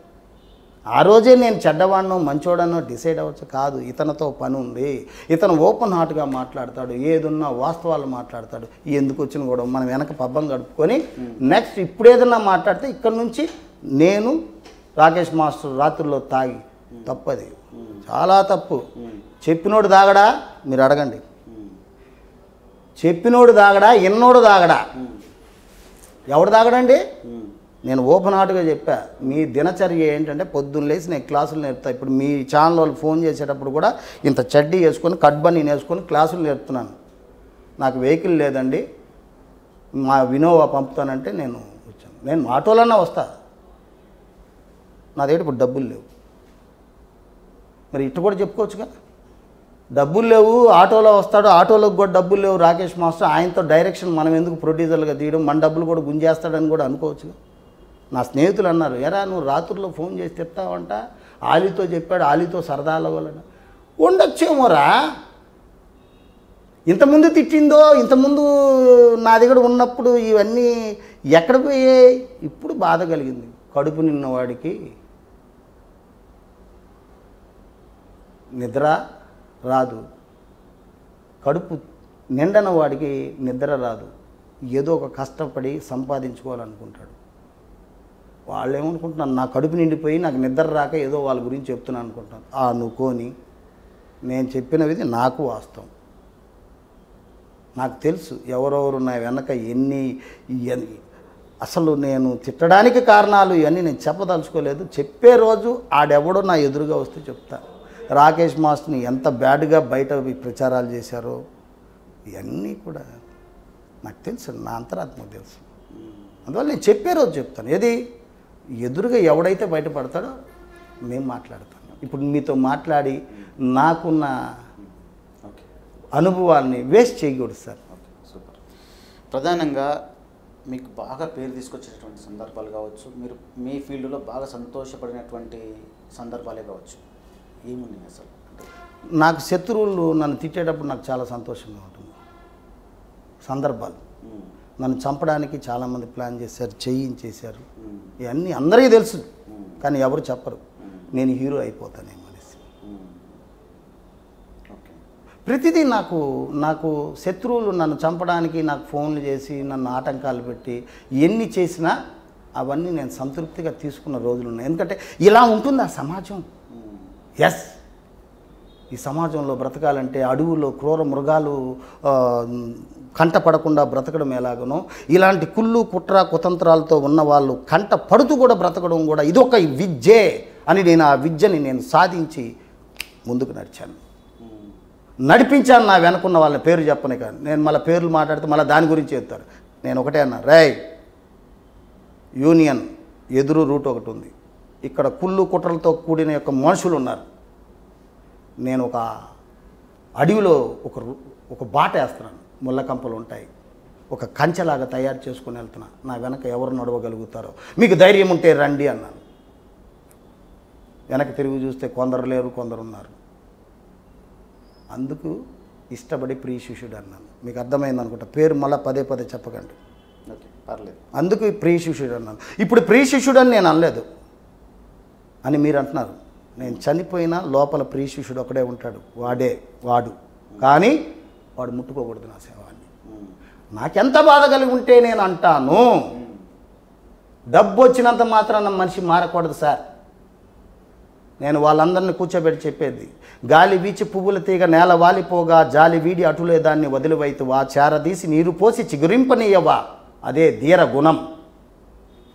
ఆ రోజే నేను చెడ్డవాడినో మంచోడనో డిసైడ్ అవ్వచ్చు. కాదు, ఇతనితో పని ఉంది, ఇతను ఓపెన్ హార్ట్గా మాట్లాడతాడు, ఏదున్నా వాస్తవాలు మాట్లాడతాడు. ఎందుకు వచ్చిన కూడా మనం వెనక పబ్బం గడుపుకొని నెక్స్ట్ ఇప్పుడు ఏదన్నా మాట్లాడితే ఇక్కడ నుంచి నేను రాకేష్ మాస్టర్ రాత్రుల్లో తాగి తప్పది, చాలా తప్పు. చెప్పినోడు దాగడా మీరు అడగండి, చెప్పినోడు దాగడా ఎన్నోడు దాగడా? ఎవడు దాగడండి? నేను ఓపెన్ హార్ట్గా చెప్పా. మీ దినచర్య ఏంటంటే పొద్దున్న లేచి నేను క్లాసులు నేర్పుతా. ఇప్పుడు మీ ఛానల్ వాళ్ళు ఫోన్ చేసేటప్పుడు కూడా ఇంత చడ్డీ వేసుకొని కట్ బన్నీ వేసుకొని క్లాసులు నేర్పుతున్నాను. నాకు వెహికల్ లేదండి, మా వినోవా పంపుతానంటే నేను వచ్చాను. నేను ఆటోలన్నా వస్తా, నా దగ్గర ఇప్పుడు డబ్బులు లేవు. మరి ఇటు కూడా చెప్పుకోవచ్చుగా, డబ్బులు లేవు, ఆటోలో వస్తాడు, ఆటోలోకి కూడా డబ్బులు లేవు రాకేష్ మాస్టర్, ఆయనతో డైరెక్షన్ మనం ఎందుకు ప్రొడ్యూసర్లుగా తీయడం, మన డబ్బులు కూడా గుంజేస్తాడని కూడా అనుకోవచ్చుగా. నా స్నేహితులు అన్నారు, ఎరా నువ్వు రాత్రుల్లో ఫోన్ చేసి తిడతావంట, ఆలీతో చెప్పాడు, ఆలీతో సరదాలో వాళ్ళని ఉండొచ్చేమోరా. ఇంతకుముందు తిట్టిందో, ఇంతకుముందు నా దగ్గర ఉన్నప్పుడు ఇవన్నీ ఎక్కడ పోయాయి? ఇప్పుడు బాధ కలిగింది. కడుపు నిన్నవాడికి నిద్ర రాదు, కడుపు నిండన వాడికి నిద్ర రాదు. ఏదో ఒక కష్టపడి సంపాదించుకోవాలనుకుంటాడు. వాళ్ళు ఏమనుకుంటున్నారు, నా కడుపు నిండిపోయి నాకు నిద్ర రాక ఏదో వాళ్ళ గురించి చెప్తున్నాను అనుకుంటాను. అనుకోని నేను చెప్పినది నాకు వాస్తవం. నాకు తెలుసు ఎవరెవరు నా వెనక ఎన్ని అసలు నేను తిట్టడానికి కారణాలు ఇవన్నీ నేను చెప్పదలుచుకోలేదు. చెప్పే రోజు ఆడెవడో నా ఎదురుగా వస్తే చెప్తా. రాకేష్ మాస్టర్ని ఎంత బ్యాడ్గా బయట ప్రచారాలు చేశారో ఇవన్నీ కూడా నాకు తెలుసు, నా అంతరాత్మకు తెలుసు. అందువల్ల నేను చెప్పే రోజు చెప్తాను. ఏది ఎదురుగా ఎవడైతే బయటపడతాడో నేను మాట్లాడతాను. ఇప్పుడు మీతో మాట్లాడి నాకున్న అనుభవాల్ని వేస్ట్ చేయకూడదు సార్. సూపర్. ప్రధానంగా మీకు బాగా పేరు తీసుకొచ్చేటటువంటి సందర్భాలు కావచ్చు, మీరు మీ ఫీల్డ్లో బాగా సంతోషపడినటువంటి సందర్భాలే కావచ్చు, ఏమున్నాయి అసలు? నాకు శత్రువులు నన్ను తిట్టేటప్పుడు నాకు చాలా సంతోషంగా ఉంటుంది సందర్భాలు. నన్ను చంపడానికి చాలామంది ప్లాన్ చేశారు, చేయించేశారు. ఇవన్నీ అందరికీ తెలుసు, కానీ ఎవరు చెప్పరు. నేను హీరో అయిపోతానేమో అనేసి. ప్రతిదీ నాకు శత్రువులు నన్ను చంపడానికి నాకు ఫోన్లు చేసి నన్ను ఆటంకాలు పెట్టి ఎన్ని చేసినా అవన్నీ నేను సంతృప్తిగా తీసుకున్న రోజులు ఉన్నాయి. ఎందుకంటే ఇలా ఉంటుంది ఆ సమాజం. ఎస్, ఈ సమాజంలో బ్రతకాలంటే అడవుల్లో క్రూర మృగాలు కంట పడకుండా బ్రతకడం ఎలాగనో, ఇలాంటి కుళ్ళు కుట్ర కుతంత్రాలతో ఉన్న వాళ్ళు కంట పడుతూ కూడా బ్రతకడం కూడా ఇదొక విద్యే అని నేను ఆ విద్యని నేను సాధించి ముందుకు నడిపించాను. నా వెనుకున్న వాళ్ళ పేరు చెప్పనే కానీ నేను మళ్ళీ పేర్లు మాట్లాడితే మళ్ళీ దాని గురించి చెప్తారు. నేను ఒకటే అన్నా, రేయ్ యూనియన్ ఎదురు రూట్ ఒకటి ఉంది, ఇక్కడ కుళ్ళు కుట్రలతో కూడిన యొక్క మనుషులు ఉన్నారు. నేను ఒక అడవిలో ఒక బాట వేస్తున్నాను, ముళ్ళ కంపలు ఉంటాయి, ఒక కంచెలాగా తయారు చేసుకుని వెళ్తున్నా. నా వెనక ఎవరు నడవగలుగుతారో మీకు ధైర్యం ఉంటే రండి అన్నాను. వెనక తిరిగి చూస్తే కొందరు లేరు, కొందరు ఉన్నారు. అందుకు ఇష్టపడి ప్రియ శిష్యుడు అన్నాను. మీకు అర్థమైంది అనుకుంటా, పేరు మళ్ళీ పదే పదే చెప్పకండి, పర్లేదు. అందుకు ప్రియ శిష్యుడు అన్నాను. ఇప్పుడు ప్రియ శిష్యుడు అని నేను అనలేదు అని మీరు అంటున్నారు. నేను చనిపోయినా లోపల ప్రియ శిష్యుడు ఒకడే ఉంటాడు, వాడు కానీ వాడు ముట్టుకోకూడదు నా సేవాన్ని. నాకెంత బాధ కలిగి ఉంటే నేను అంటాను, డబ్బు వచ్చినంత మాత్రాన మనిషి మారకూడదు సార్. నేను వాళ్ళందరినీ కూర్చోబెట్టి చెప్పేది, గాలి వీచి పువ్వుల తీగ నేల వాలిపోగా జాలి వీడి అటులే దాన్ని వదిలివైతువా, చేరదీసి నీరు పోసి చిగురింపనీయవా, అదే ధీర గుణం.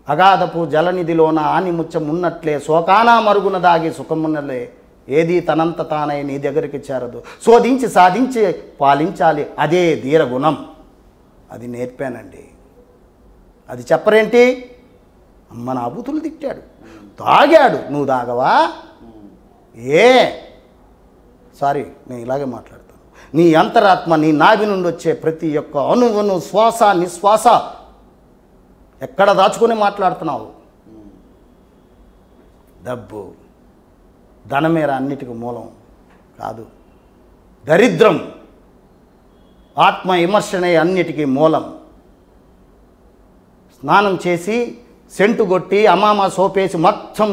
అగాధపు జలనిధిలోన ఆనిముచ్చం ఉన్నట్లే శోకానా మరుగున దాగి సుఖమున్నలే, ఏది తనంత తానై నీ దగ్గరికి చేరదు, శోధించి సాధించి పాలించాలి, అదే ధీర గుణం. అది నేర్పానండి. అది చెప్పరేంటి? మన అబుతులు తిట్టాడు, తాగాడు, నువ్వు తాగవా? సారీ, నేను ఇలాగే మాట్లాడతాను. నీ అంతరాత్మ, నీ నాభి నుండి వచ్చే ప్రతి ఒక్క అణువును శ్వాస నిశ్వాస ఎక్కడ దాచుకొని మాట్లాడుతున్నావు? డబ్బు ధనమేర అన్నిటికీ మూలం కాదు, దరిద్రం ఆత్మ విమర్శనే అన్నిటికీ మూలం. స్నానం చేసి సెంటు కొట్టి అమామ సోపేసి మొత్తం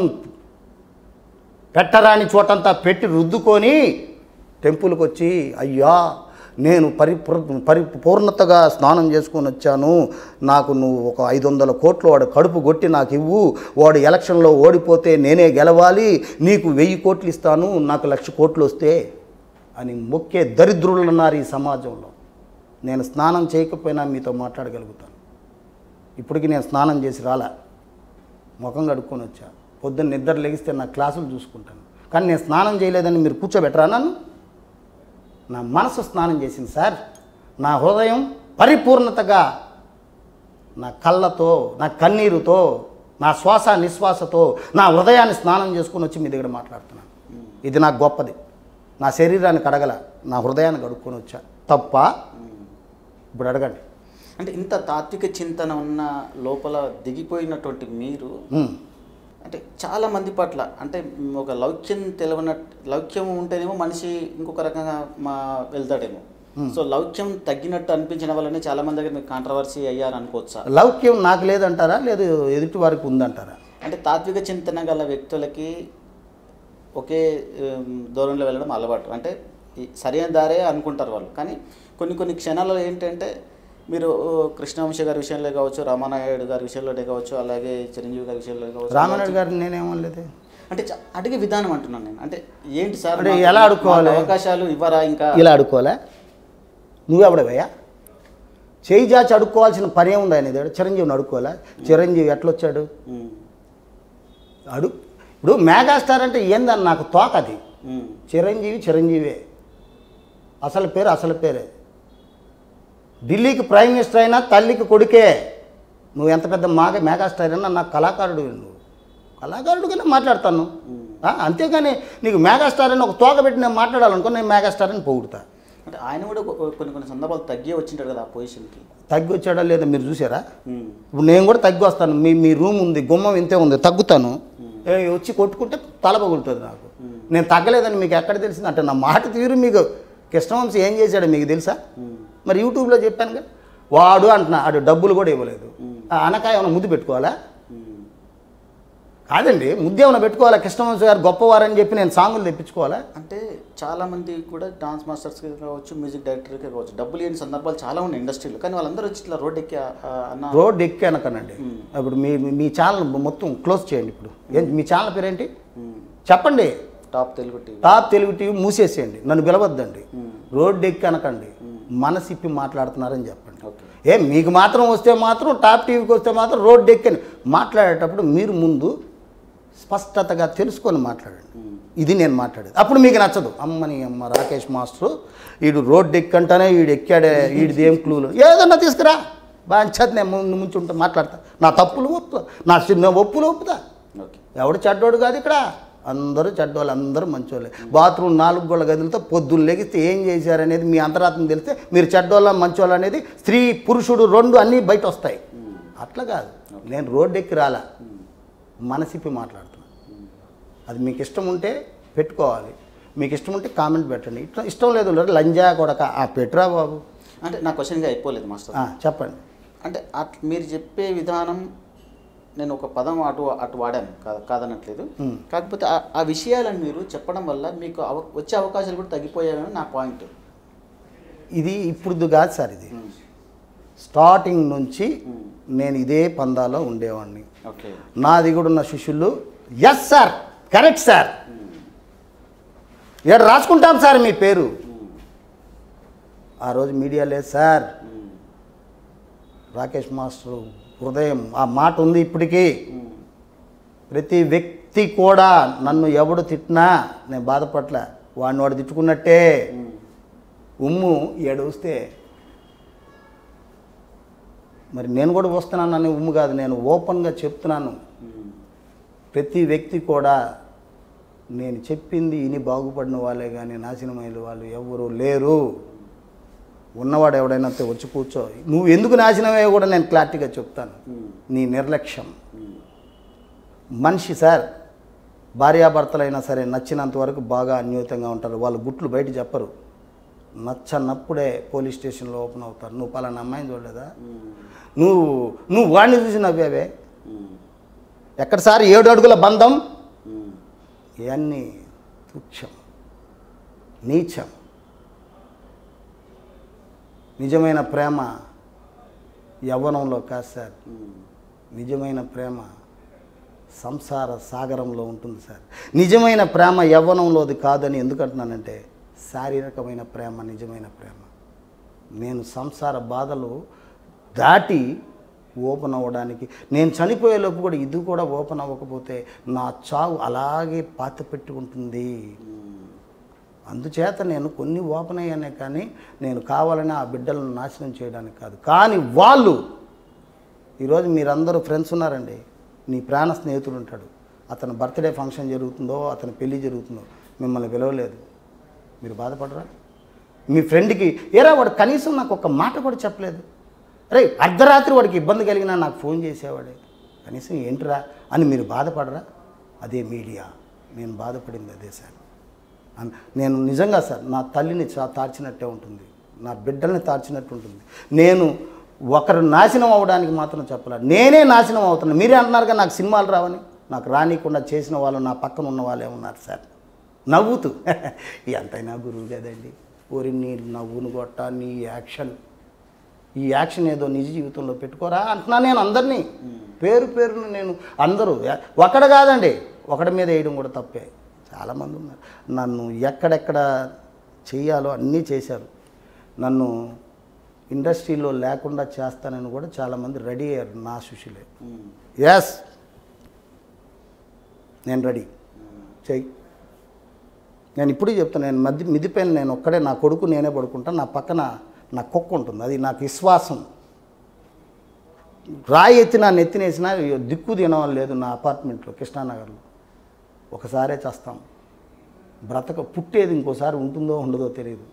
పెట్టరాని చోటంతా పెట్టి రుద్దుకొని టెంపుల్కి వచ్చి, అయ్యా నేను పరిపూర్ణతగా స్నానం చేసుకొని వచ్చాను, నాకు నువ్వు ఒక 500 కోట్లు వాడు కడుపు కొట్టి నాకు ఇవ్వు, వాడు ఎలక్షన్లో ఓడిపోతే నేనే గెలవాలి, నీకు 1000 కోట్లు ఇస్తాను, నాకు 1,00,000 కోట్లు వస్తే అని మొక్కే దరిద్రులు ఉన్నారు ఈ సమాజంలో. నేను స్నానం చేయకపోయినా మీతో మాట్లాడగలుగుతాను. ఇప్పటికి నేను స్నానం చేసి రాలా, ముఖం కడుక్కొని వచ్చా. పొద్దున్న నిద్ర లెగిస్తే నా క్లాసులు చూసుకుంటాను, కానీ నేను స్నానం చేయలేదని మీరు కూర్చోబెట్టరా నన్ను? నా మనసు స్నానం చేసింది సార్. నా హృదయం పరిపూర్ణతగా నా కళ్ళతో, నా కన్నీరుతో, నా శ్వాస నిశ్వాసతో నా హృదయాన్ని స్నానం చేసుకుని వచ్చి మీ దగ్గర మాట్లాడుతున్నాను. ఇది నాకు గొప్పది. నా శరీరాన్ని కడగల, నా హృదయాన్ని కడుక్కొని వచ్చా. తప్ప? ఇప్పుడు అడగండి. అంటే ఇంత తాత్విక చింతన ఉన్న లోపల దిగిపోయినటువంటి మీరు అంటే చాలామంది పట్ల అంటే ఒక లౌక్యం ఉంటేనేమో మనిషి ఇంకొక రకంగా వెళ్తాడేమో. సో లౌక్యం తగ్గినట్టు అనిపించిన వల్లనే చాలామంది దగ్గర మీరు కాంట్రవర్సీ అయ్యారు అనుకోవచ్చా? లౌక్యం నాకు లేదంటారా, లేదు ఎదుటి వారికి ఉందంటారా? అంటే తాత్విక చింతన గల వ్యక్తులకి ఒకే దూరంలో వెళ్ళడం అలవాటు, అంటే సరైన దారే అనుకుంటారు వాళ్ళు. కానీ కొన్ని క్షణాలలో ఏంటంటే మీరు కృష్ణవంశీ గారి విషయంలో కావచ్చు, రామానాయుడు గారి విషయంలోనే కావచ్చు, అలాగే చిరంజీవి గారి విషయంలో కావచ్చు. రామానాయుడు గారిని నేనేమనలేదు. అంటే అడిగే విధానం అంటున్నాను నేను. అంటే ఏంటి సార్, అంటే ఎలా అడుక్కోవాలి? అవకాశాలు ఇవ్వరా? ఇంకా ఇలా అడుక్కోలే? నువ్వెవడవయ్యా? చేయి జాచి అడుక్కోవాల్సిన పని ఏముంది ఆయన దగ్గర? చిరంజీవిని అడుక్కోలే? చిరంజీవి ఎట్లొచ్చాడు? ఇప్పుడు మెగాస్టార్ అంటే ఏందని నాకు తోకది. చిరంజీవే అసలు పేరే. ఢిల్లీకి ప్రైమ్ మినిస్టర్ అయినా తల్లికి కొడుకే. నువ్వు ఎంత పెద్ద మెగాస్టార్ అయినా నాకు కళాకారుడు, నువ్వు కళాకారుడుగానే మాట్లాడతాను. అంతేగాని నీకు మెగాస్టార్ అని ఒక తోక పెట్టి నేను మాట్లాడాలనుకో, నేను మెగాస్టార్ అని పొగుడుతా. అంటే ఆయన కూడా కొన్ని సందర్భాలు తగ్గి వచ్చింటాడు కదా ఆ పొజిషన్కి. తగ్గి వచ్చాడా లేదా మీరు చూసారా? ఇప్పుడు నేను కూడా తగ్గి వస్తాను. మీ రూమ్ ఉంది, గుమ్మం ఇంతే ఉంది, తగ్గుతాను. వచ్చి కొట్టుకుంటే తల పగులుతుంది నాకు. నేను తగ్గలేదని మీకు ఎక్కడ తెలిసింది? అంటే నా మాట తీరు మీకు కృష్ణవంశీ ఏం చేశాడో మీకు తెలుసా? మరి యూట్యూబ్లో చెప్పాను కదా, వాడు అంటున్నా ఆడు డబ్బులు కూడా ఇవ్వలేదు. అనకాయ ఏమైనా ముద్దు పెట్టుకోవాలా? కాదండి, ముద్దు ఏమైనా పెట్టుకోవాలా? కృష్ణవంశీ గారు గొప్పవారని చెప్పి నేను సాంగులు తెప్పించుకోవాలా? అంటే చాలామంది కూడా డాన్స్ మాస్టర్స్కి కావచ్చు, మ్యూజిక్ డైరెక్టర్కి కావచ్చు, డబ్బులు లేని సందర్భాలు చాలా ఉన్నాయి ఇండస్ట్రీలో. కానీ వాళ్ళందరూ వచ్చి ఇట్లా రోడ్ ఎక్కి అన్న రోడ్ ఎక్కి అనకనండి. ఇప్పుడు మీ ఛానల్ మొత్తం క్లోజ్ చేయండి. ఇప్పుడు మీ ఛానల్ పేరేంటి చెప్పండి? Top Telugu TV. Top Telugu TV మూసేసేయండి, నన్ను పిలవద్దండి. రోడ్ ఎక్కి అనకండి, మనసిప్పి మాట్లాడుతున్నారని చెప్పండి. మీకు మాత్రం వస్తే మాత్రం టాప్ టీవీకి వస్తే మాత్రం రోడ్ ఎక్కని మాట్లాడేటప్పుడు మీరు ముందు స్పష్టతగా తెలుసుకొని మాట్లాడండి. ఇది నేను మాట్లాడేది. అప్పుడు మీకు నచ్చదు. అమ్మని అమ్మ రాకేష్ మాస్టర్ వీడు రోడ్ ఎక్కంటానే వీడు ఎక్కాడే, వీడిది ఏం క్లూలు ఏదన్నా తీసుకురా బాగా నేను ముందు ముంచి ఉంటే మాట్లాడతా. నా తప్పులు ఒప్పుతా, నా చిన్న ఒప్పులు ఒప్పుతా. ఎవడు చెడ్డోడు కాదు ఇక్కడ, అందరూ చెడ్డోళ్ళు, అందరూ మంచోళ్ళే. బాత్రూమ్ 4 గోళ్ళ గదులతో పొద్దున్న లెగిస్తే ఏం చేశారనేది మీ అంతరాత్మ తెలిస్తే మీరు చెడ్డోళ్ళ మంచోళ్ళు అనేది స్త్రీ పురుషుడు 2 అన్నీ బయట వస్తాయి. అట్లా కాదు, నేను రోడ్డు ఎక్కి రాలా, మనసిప్పి మాట్లాడుతున్నాను. అది మీకు ఇష్టం ఉంటే పెట్టుకోవాలి, మీకు ఇష్టం ఉంటే కామెంట్ పెట్టండి. ఇష్టం లేదు లంజా కొడక పెట్టురా బాబు. అంటే నా క్వశ్చన్గా అయిపోలేదు మాస్టర్. చెప్పండి. అంటే మీరు చెప్పే విధానం నేను ఒక పదం అటు వాడాను కాదనట్లేదు. కాకపోతే ఆ విషయాలను మీరు చెప్పడం వల్ల మీకు వచ్చే అవకాశాలు కూడా తగ్గిపోయాయని నా పాయింట్. ఇది ఇప్పుడు కాదు సార్, ఇది స్టార్టింగ్ నుంచి నేను ఇదే పందాలో ఉండేవాడిని. నా దిగుడు ఉన్న శిష్యులు ఎస్ సార్, కరెక్ట్ సార్, ఇక్కడ రాసుకుంటాం సార్ మీ పేరు. ఆ రోజు మీడియా లేదు సార్. రాకేష్ మాస్టర్ హృదయం ఆ మాట ఉంది ఇప్పటికీ. ప్రతి వ్యక్తి కూడా నన్ను ఎవడు తిట్టినా నేను బాధపడలే, వాడిని వాడు తిట్టుకున్నట్టే. ఉమ్ము ఏడవస్తే మరి నేను కూడా వస్తున్నానని ఉమ్ము కాదు, నేను ఓపెన్గా చెప్తున్నాను. ప్రతి వ్యక్తి కూడా నేను చెప్పింది ఇని బాగుపడిన వాళ్ళే కానీ నాశనమైన వాళ్ళు ఎవరు లేరు. ఉన్నవాడు ఎవడైనా వచ్చి కూర్చో, నువ్వు ఎందుకు నాశనమే కూడా నేను క్లారిటీగా చెప్తాను. నీ నిర్లక్ష్యం. మనిషి సార్, భార్యాభర్తలైనా సరే నచ్చినంత వరకు బాగా అన్యోన్యంగా ఉంటారు. వాళ్ళు గుట్లు బయట చెప్పరు. నచ్చనప్పుడే పోలీస్ స్టేషన్లో ఓపెన్ అవుతారు. నువ్వు పలానా అమ్మాయిని చూడలేదా, నువ్వు వాడిని చూసి నవ్వావే, ఎక్కడ సార్ 7 అడుగుల బంధం. ఇవన్నీ తుచ్చం, నీచం. నిజమైన ప్రేమ యవ్వనంలో కాదు సార్, నిజమైన ప్రేమ సంసార సాగరంలో ఉంటుంది సార్. నిజమైన ప్రేమ యవ్వనంలోది కాదని ఎందుకంటున్నానంటే, శారీరకమైన ప్రేమ నిజమైన ప్రేమ. నేను సంసార బాధలు దాటి ఓపెన్ అవ్వడానికి, నేను చనిపోయేలోపు కూడా ఇది కూడా ఓపెన్ అవ్వకపోతే నా చావు అలాగే పాత పెట్టుకుంటుంది. అందుచేత నేను కొన్ని ఓపెన్ అయ్యానే కానీ నేను కావాలని ఆ బిడ్డలను నాశనం చేయడానికి కాదు. కానీ వాళ్ళు ఈరోజు మీరందరూ ఫ్రెండ్స్ ఉన్నారండి, నీ ప్రాణ స్నేహితుడు ఉంటాడు, అతని బర్త్డే ఫంక్షన్ జరుగుతుందో అతని పెళ్ళి జరుగుతుందో మిమ్మల్ని పిలవలేదు, మీరు బాధపడరా? మీ ఫ్రెండ్కి ఏరా వాడు కనీసం నాకు ఒక మాట కూడా చెప్పలేదు, అరే అర్ధరాత్రి వాడికి ఇబ్బంది కలిగినా నాకు ఫోన్ చేసేవాడే, కనీసం ఏంటిరా అని మీరు బాధపడరా? అదే మీడియా. నేను బాధపడింది అదే సార్. నేను నిజంగా సార్ నా తల్లిని తార్చినట్టే ఉంటుంది, నా బిడ్డల్ని తార్చినట్టు ఉంటుంది. నేను ఒకరు నాశనం అవ్వడానికి మాత్రం చెప్పలేదు, నేనే నాశనం అవుతున్నాను. మీరే అంటున్నారుగా నాకు సినిమాలు రావని, నాకు రానికుండా చేసిన వాళ్ళు నా పక్కన ఉన్న వాళ్ళే ఉన్నారు సార్, నవ్వుతూ. ఎంతైనా గురువు కదండి. ఓరి నీ నవ్వును కొట్ట, నీ యాక్షన్, ఈ యాక్షన్ ఏదో నిజ జీవితంలో పెట్టుకోరా అంటున్నా నేను అందరినీ. పేరును నేను అందరూ ఒకడు కాదండి, ఒకడి మీద వేయడం కూడా తప్పే. చాలామంది ఉన్నారు నన్ను ఎక్కడెక్కడ చెయ్యాలో అన్నీ చేశారు. నన్ను ఇండస్ట్రీలో లేకుండా చేస్తానని కూడా చాలామంది రెడీ అయ్యారు నా శిష్యులే. ఎస్, నేను రెడీ చెయ్యి. నేను ఇప్పుడు చెప్తాను, నేను మిదిపైన నేను ఒక్కడే, నా కొడుకు నేనే పడుకుంటాను, నా పక్కన నా కుక్క ఉంటుంది, అది నాకు విశ్వాసం. రాయి ఎత్తి నా నెత్తినేసినా దిక్కు తినడం లేదు. నా అపార్ట్మెంట్లో కృష్ణానగర్లో ఒకసారే చేస్తాం, పుట్టేది ఇంకోసారి ఉంటుందో ఉండదో తెలియదు.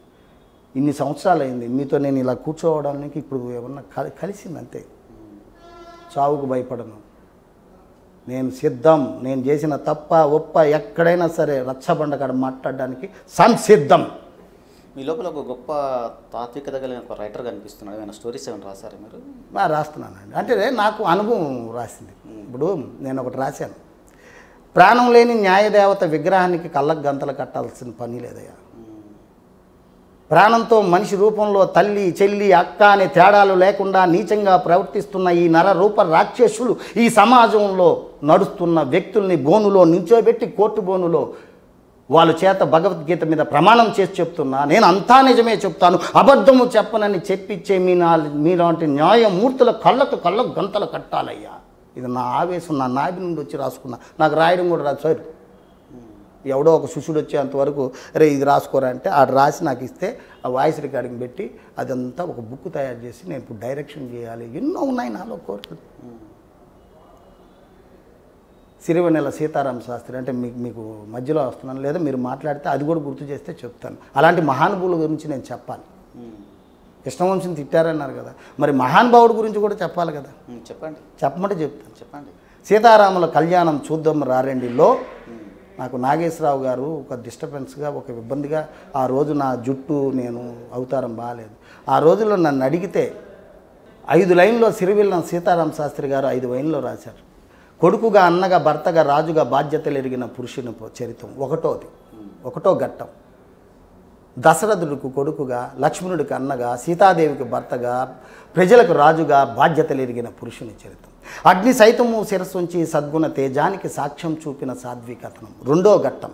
ఇన్ని సంవత్సరాలు అయింది మీతో నేను ఇలా కూర్చోవడానికి, ఇప్పుడు ఏమన్నా కలిసింది అంతే. చావుకు భయపడను, నేను సిద్ధం. నేను చేసిన తప్ప ఒప్ప ఎక్కడైనా సరే రచ్చబండ కాడ మాట్లాడడానికి సంసిద్ధం. మీ లోపల ఒక గొప్ప తాత్వికత కలిగిన ఒక రైటర్ కనిపిస్తున్నాడు. ఏమైనా స్టోరీస్ ఏమైనా రాశారా మీరు? రాస్తున్నానండి. అంటే నాకు అనుభవం రాసింది. ఇప్పుడు నేను ఒకటి రాశాను, ప్రాణం లేని న్యాయదేవత విగ్రహానికి కళ్ళకు గంతలు కట్టాల్సిన పని లేదయ్యా. ప్రాణంతో మనిషి రూపంలో తల్లి చెల్లి అక్క అనే తేడాలు లేకుండా నీచంగా ప్రవర్తిస్తున్న ఈ నర రూప రాక్షసులు ఈ సమాజంలో నడుస్తున్న వ్యక్తుల్ని బోనులో నించోబెట్టి కోర్టు బోనులో వాళ్ళ చేత భగవద్గీత మీద ప్రమాణం చేసి చెప్తున్నా, నేను అంతా నిజమే చెప్తాను, అబద్ధము చెప్పనని చెప్పిచ్చే మీలాంటి న్యాయమూర్తుల కళ్ళకు గంతలు కట్టాలయ్యా. ఇది నా ఆవేశం, నా నాభి నుండి వచ్చి రాసుకున్నా. నాకు రాయడం కూడా రాదు సార్. ఎవడో ఒక శిష్యుడు వచ్చేంతవరకు రే ఇది రాసుకోరా అంటే ఆడు రాసి నాకు ఇస్తే ఆ వాయిస్ రికార్డింగ్ పెట్టి అదంతా ఒక బుక్ తయారు చేసి నేను ఇప్పుడు డైరెక్షన్ చేయాలి. ఎన్నో ఉన్నాయి నాలో కోరికలు. సిరివెన్నెల సీతారామ శాస్త్రి అంటే మీకు మధ్యలో వస్తున్నాను, లేదా మీరు మాట్లాడితే అది కూడా గుర్తు చేస్తే చెప్తాను. అలాంటి మహానుభావుల గురించి నేను చెప్పాలి. కృష్ణవంశీని తిట్టారన్నారు కదా, మరి మహానుభావుడి గురించి కూడా చెప్పాలి కదా. చెప్పమంటే చెప్తాను. చెప్పండి. సీతారాముల కళ్యాణం చూద్దాం రారండిలో నాకు నాగేశ్వరరావు గారు ఒక డిస్టర్బెన్స్గా, ఒక ఇబ్బందిగా, ఆ రోజు నా జుట్టు నేను అవతారం బాగాలేదు. ఆ రోజుల్లో నన్ను అడిగితే 5 లైన్లో సిరివెన్నెల సీతారామ శాస్త్రి గారు 5 లైన్లో రాశారు. కొడుకుగా, అన్నగా, భర్తగా, రాజుగా బాధ్యతలు ఎరిగిన పురుషుని చరిత్రం. ఒకటో ఘట్టం. దశరథుడికి కొడుకుగా, లక్ష్మణుడికి అన్నగా, సీతాదేవికి భర్తగా, ప్రజలకు రాజుగా బాధ్యతలు ఎరిగిన పురుషుని చరిత్రం. అగ్ని సైతము శిరస్సుంచి సద్గుణ తేజానికి సాక్ష్యం చూపిన సాధ్వికతనం. 2వ ఘట్టం.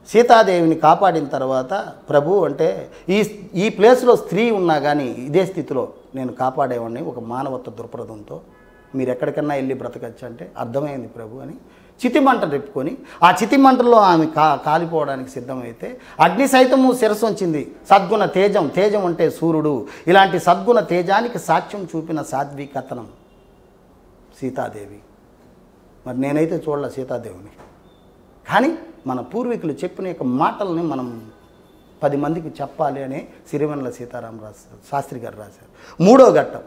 సీతాదేవిని కాపాడిన తర్వాత ప్రభు అంటే ఈ ప్లేస్లో స్త్రీ ఉన్నా కానీ ఇదే స్థితిలో నేను కాపాడేవాడిని ఒక మానవత్వ దృక్పథంతో. మీరు ఎక్కడికన్నా వెళ్ళి బ్రతకచ్చు అంటే అర్థమైంది ప్రభు అని చితిమంట రెప్పుకొని ఆ చితిమంటలో ఆమె కాలిపోవడానికి సిద్ధమైతే అగ్ని సైతము శిరస్సు ఉంచింది. సద్గుణ తేజం అంటే సూర్యుడు. ఇలాంటి సద్గుణ తేజానికి సాక్ష్యం చూపిన సాధ్వికతనం సీతాదేవి. మరి నేనైతే చూడలే సీతాదేవిని, కానీ మన పూర్వీకులు చెప్పిన యొక్క మాటల్ని మనం 10 మందికి చెప్పాలి అని సిరివెన్నెల సీతారామ శాస్త్రి గారు రాశారు. 3వ ఘట్టం.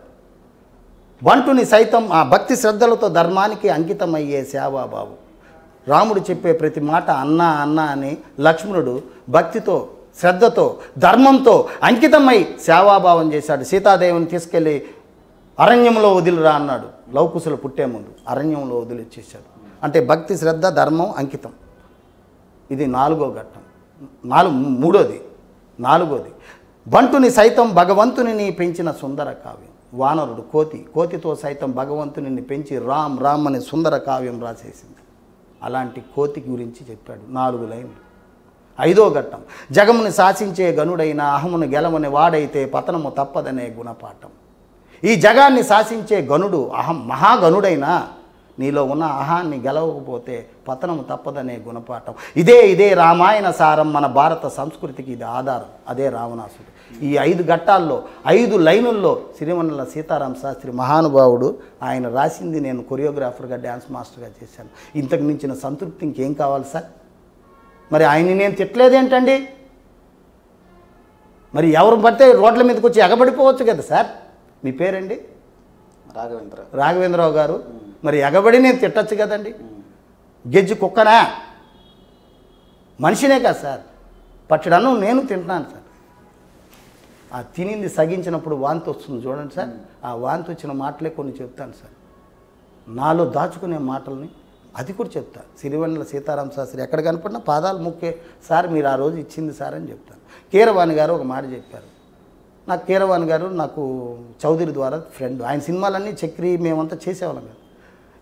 బంటుని సైతం ఆ భక్తి శ్రద్ధలతో ధర్మానికి అంకితమయ్యే సేవాభావం. రాముడు చెప్పే ప్రతి మాట అన్నా అని లక్ష్మణుడు భక్తితో, శ్రద్ధతో, ధర్మంతో అంకితమై సేవాభావం చేశాడు. సీతాదేవిని తీసుకెళ్ళి అరణ్యంలో వదిలిరా అన్నాడు. లవకుశలు పుట్టే ముందు అరణ్యంలో వదిలిచ్చేశాడు. అంటే భక్తి, శ్రద్ధ, ధర్మం, అంకితం. ఇది 4వ ఘట్టం. 4వది. బంటుని సైతం భగవంతుని పెంచిన సుందర కావ్యం. వానరుడు కోతితో సైతం భగవంతుని పెంచి రామ్ అనే సుందర కావ్యం రాసేసింది. అలాంటి కోతి గురించి చెప్పాడు 4 లైన్లు. 5వ ఘట్టం. జగముని శాసించే గనుడైన అహమును గెలవని వాడైతే పతనము తప్పదనే గుణపాఠం. ఈ జగాన్ని శాసించే గనుడు మహాగనుడైనా నీలో ఉన్న అహాన్ని గెలవకపోతే పతనము తప్పదనే గుణపాఠం. ఇదే రామాయణ సారం, మన భారత సంస్కృతికి ఇది ఆధారం. అదే రావణాసుడు. ఈ 5 ఘట్టాల్లో 5 లైనుల్లో సిరివెన్నెల సీతారామ శాస్త్రి మహానుభావుడు. ఆయన రాసింది నేను కొరియోగ్రాఫర్గా, డ్యాన్స్ మాస్టర్గా చేశాను. ఇంతకు మించిన సంతృప్తి ఇంకేం కావాలి సార్? మరి ఆయన్ని నేను తిట్టలేదేంటండి? మరి ఎవరు పడితే రోడ్ల మీదకి వచ్చి ఎగబడిపోవచ్చు కదా సార్. మీ పేరండి? రాఘవేంద్రరావు గారు. మరి ఎగబడి నేను తిట్టచ్చు కదండి. గెజ్జి కుక్కనా? మనిషినే కదా సార్. పచ్చడన్నం నేను తింటున్నాను సార్. ఆ తినింది సగించినప్పుడు వాంతి వస్తుంది చూడండి సార్. ఆ వాంతి వచ్చిన మాటలే కొన్ని చెప్తాను సార్. నాలో దాచుకునే మాటల్ని అది కూడా చెప్తా. సిరివెన్నెల సీతారామ శాస్త్రి ఎక్కడ కనపడినా పాదాలు ముక్కే సార్ మీరు ఆ రోజు ఇచ్చింది సార్ అని చెప్తాను. కీరవాణి గారు ఒక మాట చెప్పారు. నాకు కీరవాణి గారు నాకు చౌదరి ద్వారా ఫ్రెండ్. ఆయన సినిమాలన్నీ చక్రి మేమంతా చేసేవాళ్ళం కదా.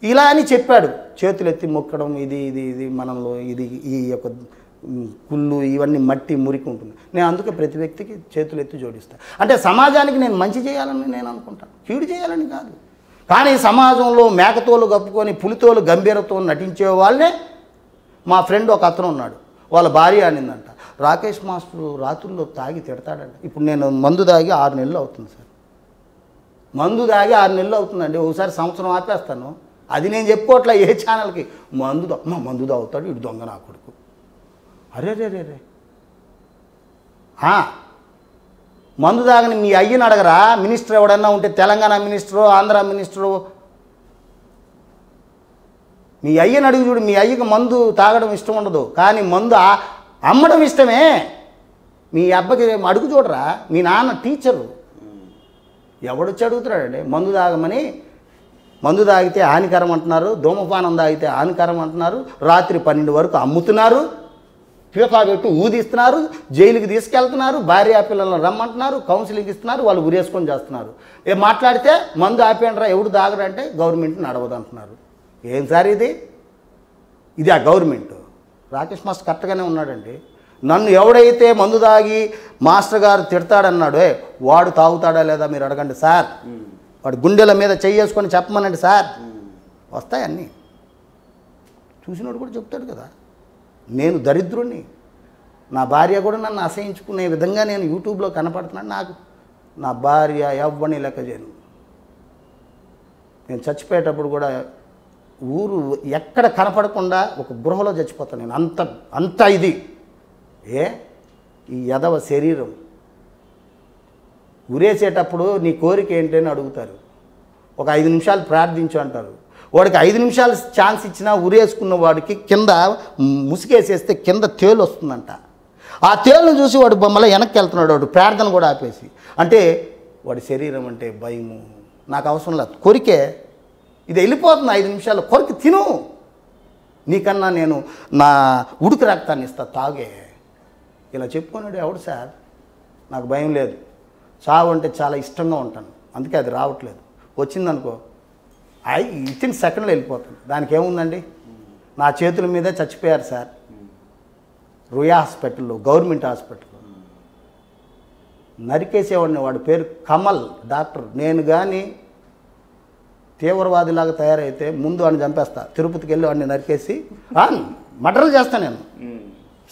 ఇలా అని చెప్పాడు. చేతులెత్తి మొక్కడం ఇది మనలో ఈ యొక్క కుళ్ళు ఇవన్నీ మట్టి మురికి ఉంటుంది. నేను అందుకే ప్రతి వ్యక్తికి చేతులెత్తి జోడిస్తాను. అంటే సమాజానికి నేను మంచి చేయాలని నేను అనుకుంటాను, కీడు చేయాలని కాదు. కానీ సమాజంలో మేకతోలు కప్పుకొని పులితోలు గంభీరతో నటించే వాళ్ళనే మా ఫ్రెండ్ ఒక అతను ఉన్నాడు. వాళ్ళ భార్య అనిందంట, రాకేష్ మాస్టర్ రాత్రుల్లో తాగి తిడతాడంట. ఇప్పుడు నేను మందు తాగి 6 నెలలు అవుతుంది సార్. మందు తాగి 6 నెలలు అవుతుందండి. ఒకసారి సంవత్సరం ఆపేస్తాను. అది నేను చెప్పుకోవట్లే ఏ ఛానల్కి. మందు తాగుతాడు ఇటు దొంగ నా కొడుకు. అరే మందు తాగని మీ అయ్యని అడగరా? మినిస్టర్ ఎవడన్నా ఉంటే తెలంగాణ మినిస్టరు, ఆంధ్ర మినిస్టరు, మీ అయ్యని అడుగు చూడు. మీ అయ్యకి మందు తాగడం ఇష్టం ఉండదు, కానీ మందు అమ్మడం ఇష్టమే. మీ అబ్బకి అడుగు చూడరా, మీ నాన్న టీచరు, ఎవడొచ్చి అడుగుతున్నాడండి? మందు తాగమని, మందు తాగితే హానికరం అంటున్నారు, ధూమపానం తాగితే హానికరం అంటున్నారు, రాత్రి 12 వరకు అమ్ముతున్నారు, పీపా పెట్టి ఊదిస్తున్నారు, జైలుకి తీసుకెళ్తున్నారు, భార్య పిల్లలను రమ్మంటున్నారు, కౌన్సిలింగ్ ఇస్తున్నారు, వాళ్ళు ఉరేసుకొని చేస్తున్నారు. మాట్లాడితే మందు ఆపేయండిరా, ఎవడు తాగడంటే గవర్నమెంట్ నడవదు అంటున్నారు. ఏం సార్ ఇది ఆ గవర్నమెంట్. రాకేష్ మాస్టర్ కరెక్ట్గానే ఉన్నాడండి. నన్ను ఎవడైతే మందు తాగి మాస్టర్ గారు తిడతాడన్నాడో వాడు తాగుతాడా లేదా మీరు అడగండి సార్. వాడు గుండెల మీద చెయ్యేసుకొని చెప్పమనండి సార్, వస్తాయి అన్నీ. చూసినోడు కూడా చెప్తాడు కదా. నేను దరిద్రుణ్ణి, నా భార్య కూడా నన్ను అసహించుకునే విధంగా నేను యూట్యూబ్లో కనపడుతున్నాను. నాకు నా భార్య ఎవ్వని లెక్క చేయను. నేను చచ్చిపోయేటప్పుడు కూడా ఊరు ఎక్కడ కనపడకుండా ఒక గృహలో చచ్చిపోతాను నేను. అంత ఇది ఈ యదవ శరీరం. ఉరేసేటప్పుడు నీ కోరిక ఏంటి అని అడుగుతారు. ఒక 5 నిమిషాలు ప్రార్థించు అంటారు. వాడికి 5 నిమిషాలు ఛాన్స్ ఇచ్చినా ఉరేసుకున్న వాడికి కింద ముసుగేసేస్తే కింద తేలు వస్తుందంట. ఆ తేలును చూసి వాడు బొమ్మల వెనక్కి వెళ్తున్నాడు, వాడు ప్రార్థన కూడా ఆపేసి. అంటే వాడి శరీరం అంటే భయము. నాకు అవసరం లేదు, కోరికే ఇది వెళ్ళిపోతుంది. 5 నిమిషాలు కొరికి తిను, నీకన్నా నేను నా ఉడుకు రక్తాన్ని ఇస్తా, తాగే. ఇలా చెప్పుకున్నాడు ఎవడు సార్? నాకు భయం లేదు, చావు అంటే చాలా ఇష్టంగా ఉంటాను, అందుకే అది రావట్లేదు. వచ్చిందనుకో వితిన్ సెకండ్లో వెళ్ళిపోతుంది. దానికి ఏముందండి? నా చేతుల మీదే చచ్చిపోయారు సార్, రుయా హాస్పిటల్లో, గవర్నమెంట్ హాస్పిటల్లో. నరికేసేవాడిని, వాడి పేరు కమల్ డాక్టర్. నేను కానీ తీవ్రవాదిలాగా తయారైతే ముందు వాడిని చంపేస్తా. తిరుపతికి వెళ్ళి వాడిని నరికేసి మర్డర్లు చేస్తా. నేను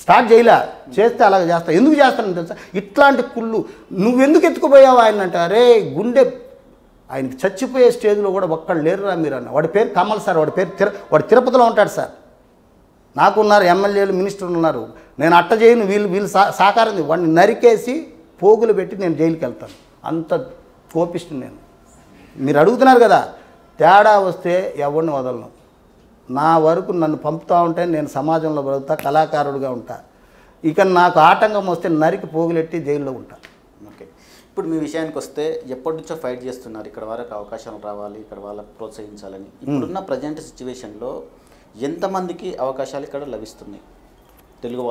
స్టార్ట్ చేయలే, చేస్తే అలాగే చేస్తా. ఎందుకు చేస్తానని తెలుసా? ఇట్లాంటి కుళ్ళు నువ్వెందుకు ఎత్తుకుపోయావు ఆయన అంటే, అరే గుండె ఆయనకి చచ్చిపోయే స్టేజ్లో కూడా ఒక్కళ్ళు లేరురా మీరు అన్న. వాడి పేరు కమల్ సార్, వాడు తిరుపతిలో ఉంటాడు సార్. నాకున్నారు ఎమ్మెల్యేలు, మినిస్టర్లు ఉన్నారు. నేను అట్ట చేయను, వీళ్ళు సాకారం. వాడిని నరికేసి పోగులు పెట్టి నేను జైలుకి వెళ్తాను. అంత కోపిస్తుంది నేను. మీరు అడుగుతున్నారు కదా, తేడా వస్తే ఎవరిని వదలను. నా వరకు నన్ను పంపుతూ ఉంటే నేను సమాజంలో బ్రతుకుతా, కళాకారుడిగా ఉంటా. ఇక నాకు ఆటంకం వస్తే నరికి పోగులెట్టి జైల్లో ఉంటా. ఓకే, ఇప్పుడు మీ విషయానికి వస్తే ఎప్పటి నుంచో ఫైట్ చేస్తున్నారు, ఇక్కడ వరకు అవకాశాలు రావాలి, ఇక్కడ వాళ్ళకి ప్రోత్సహించాలని. ఇప్పుడున్న ప్రజెంట్ సిచ్యువేషన్లో ఎంతమందికి అవకాశాలు ఇక్కడ లభిస్తున్నాయి? తెలుగు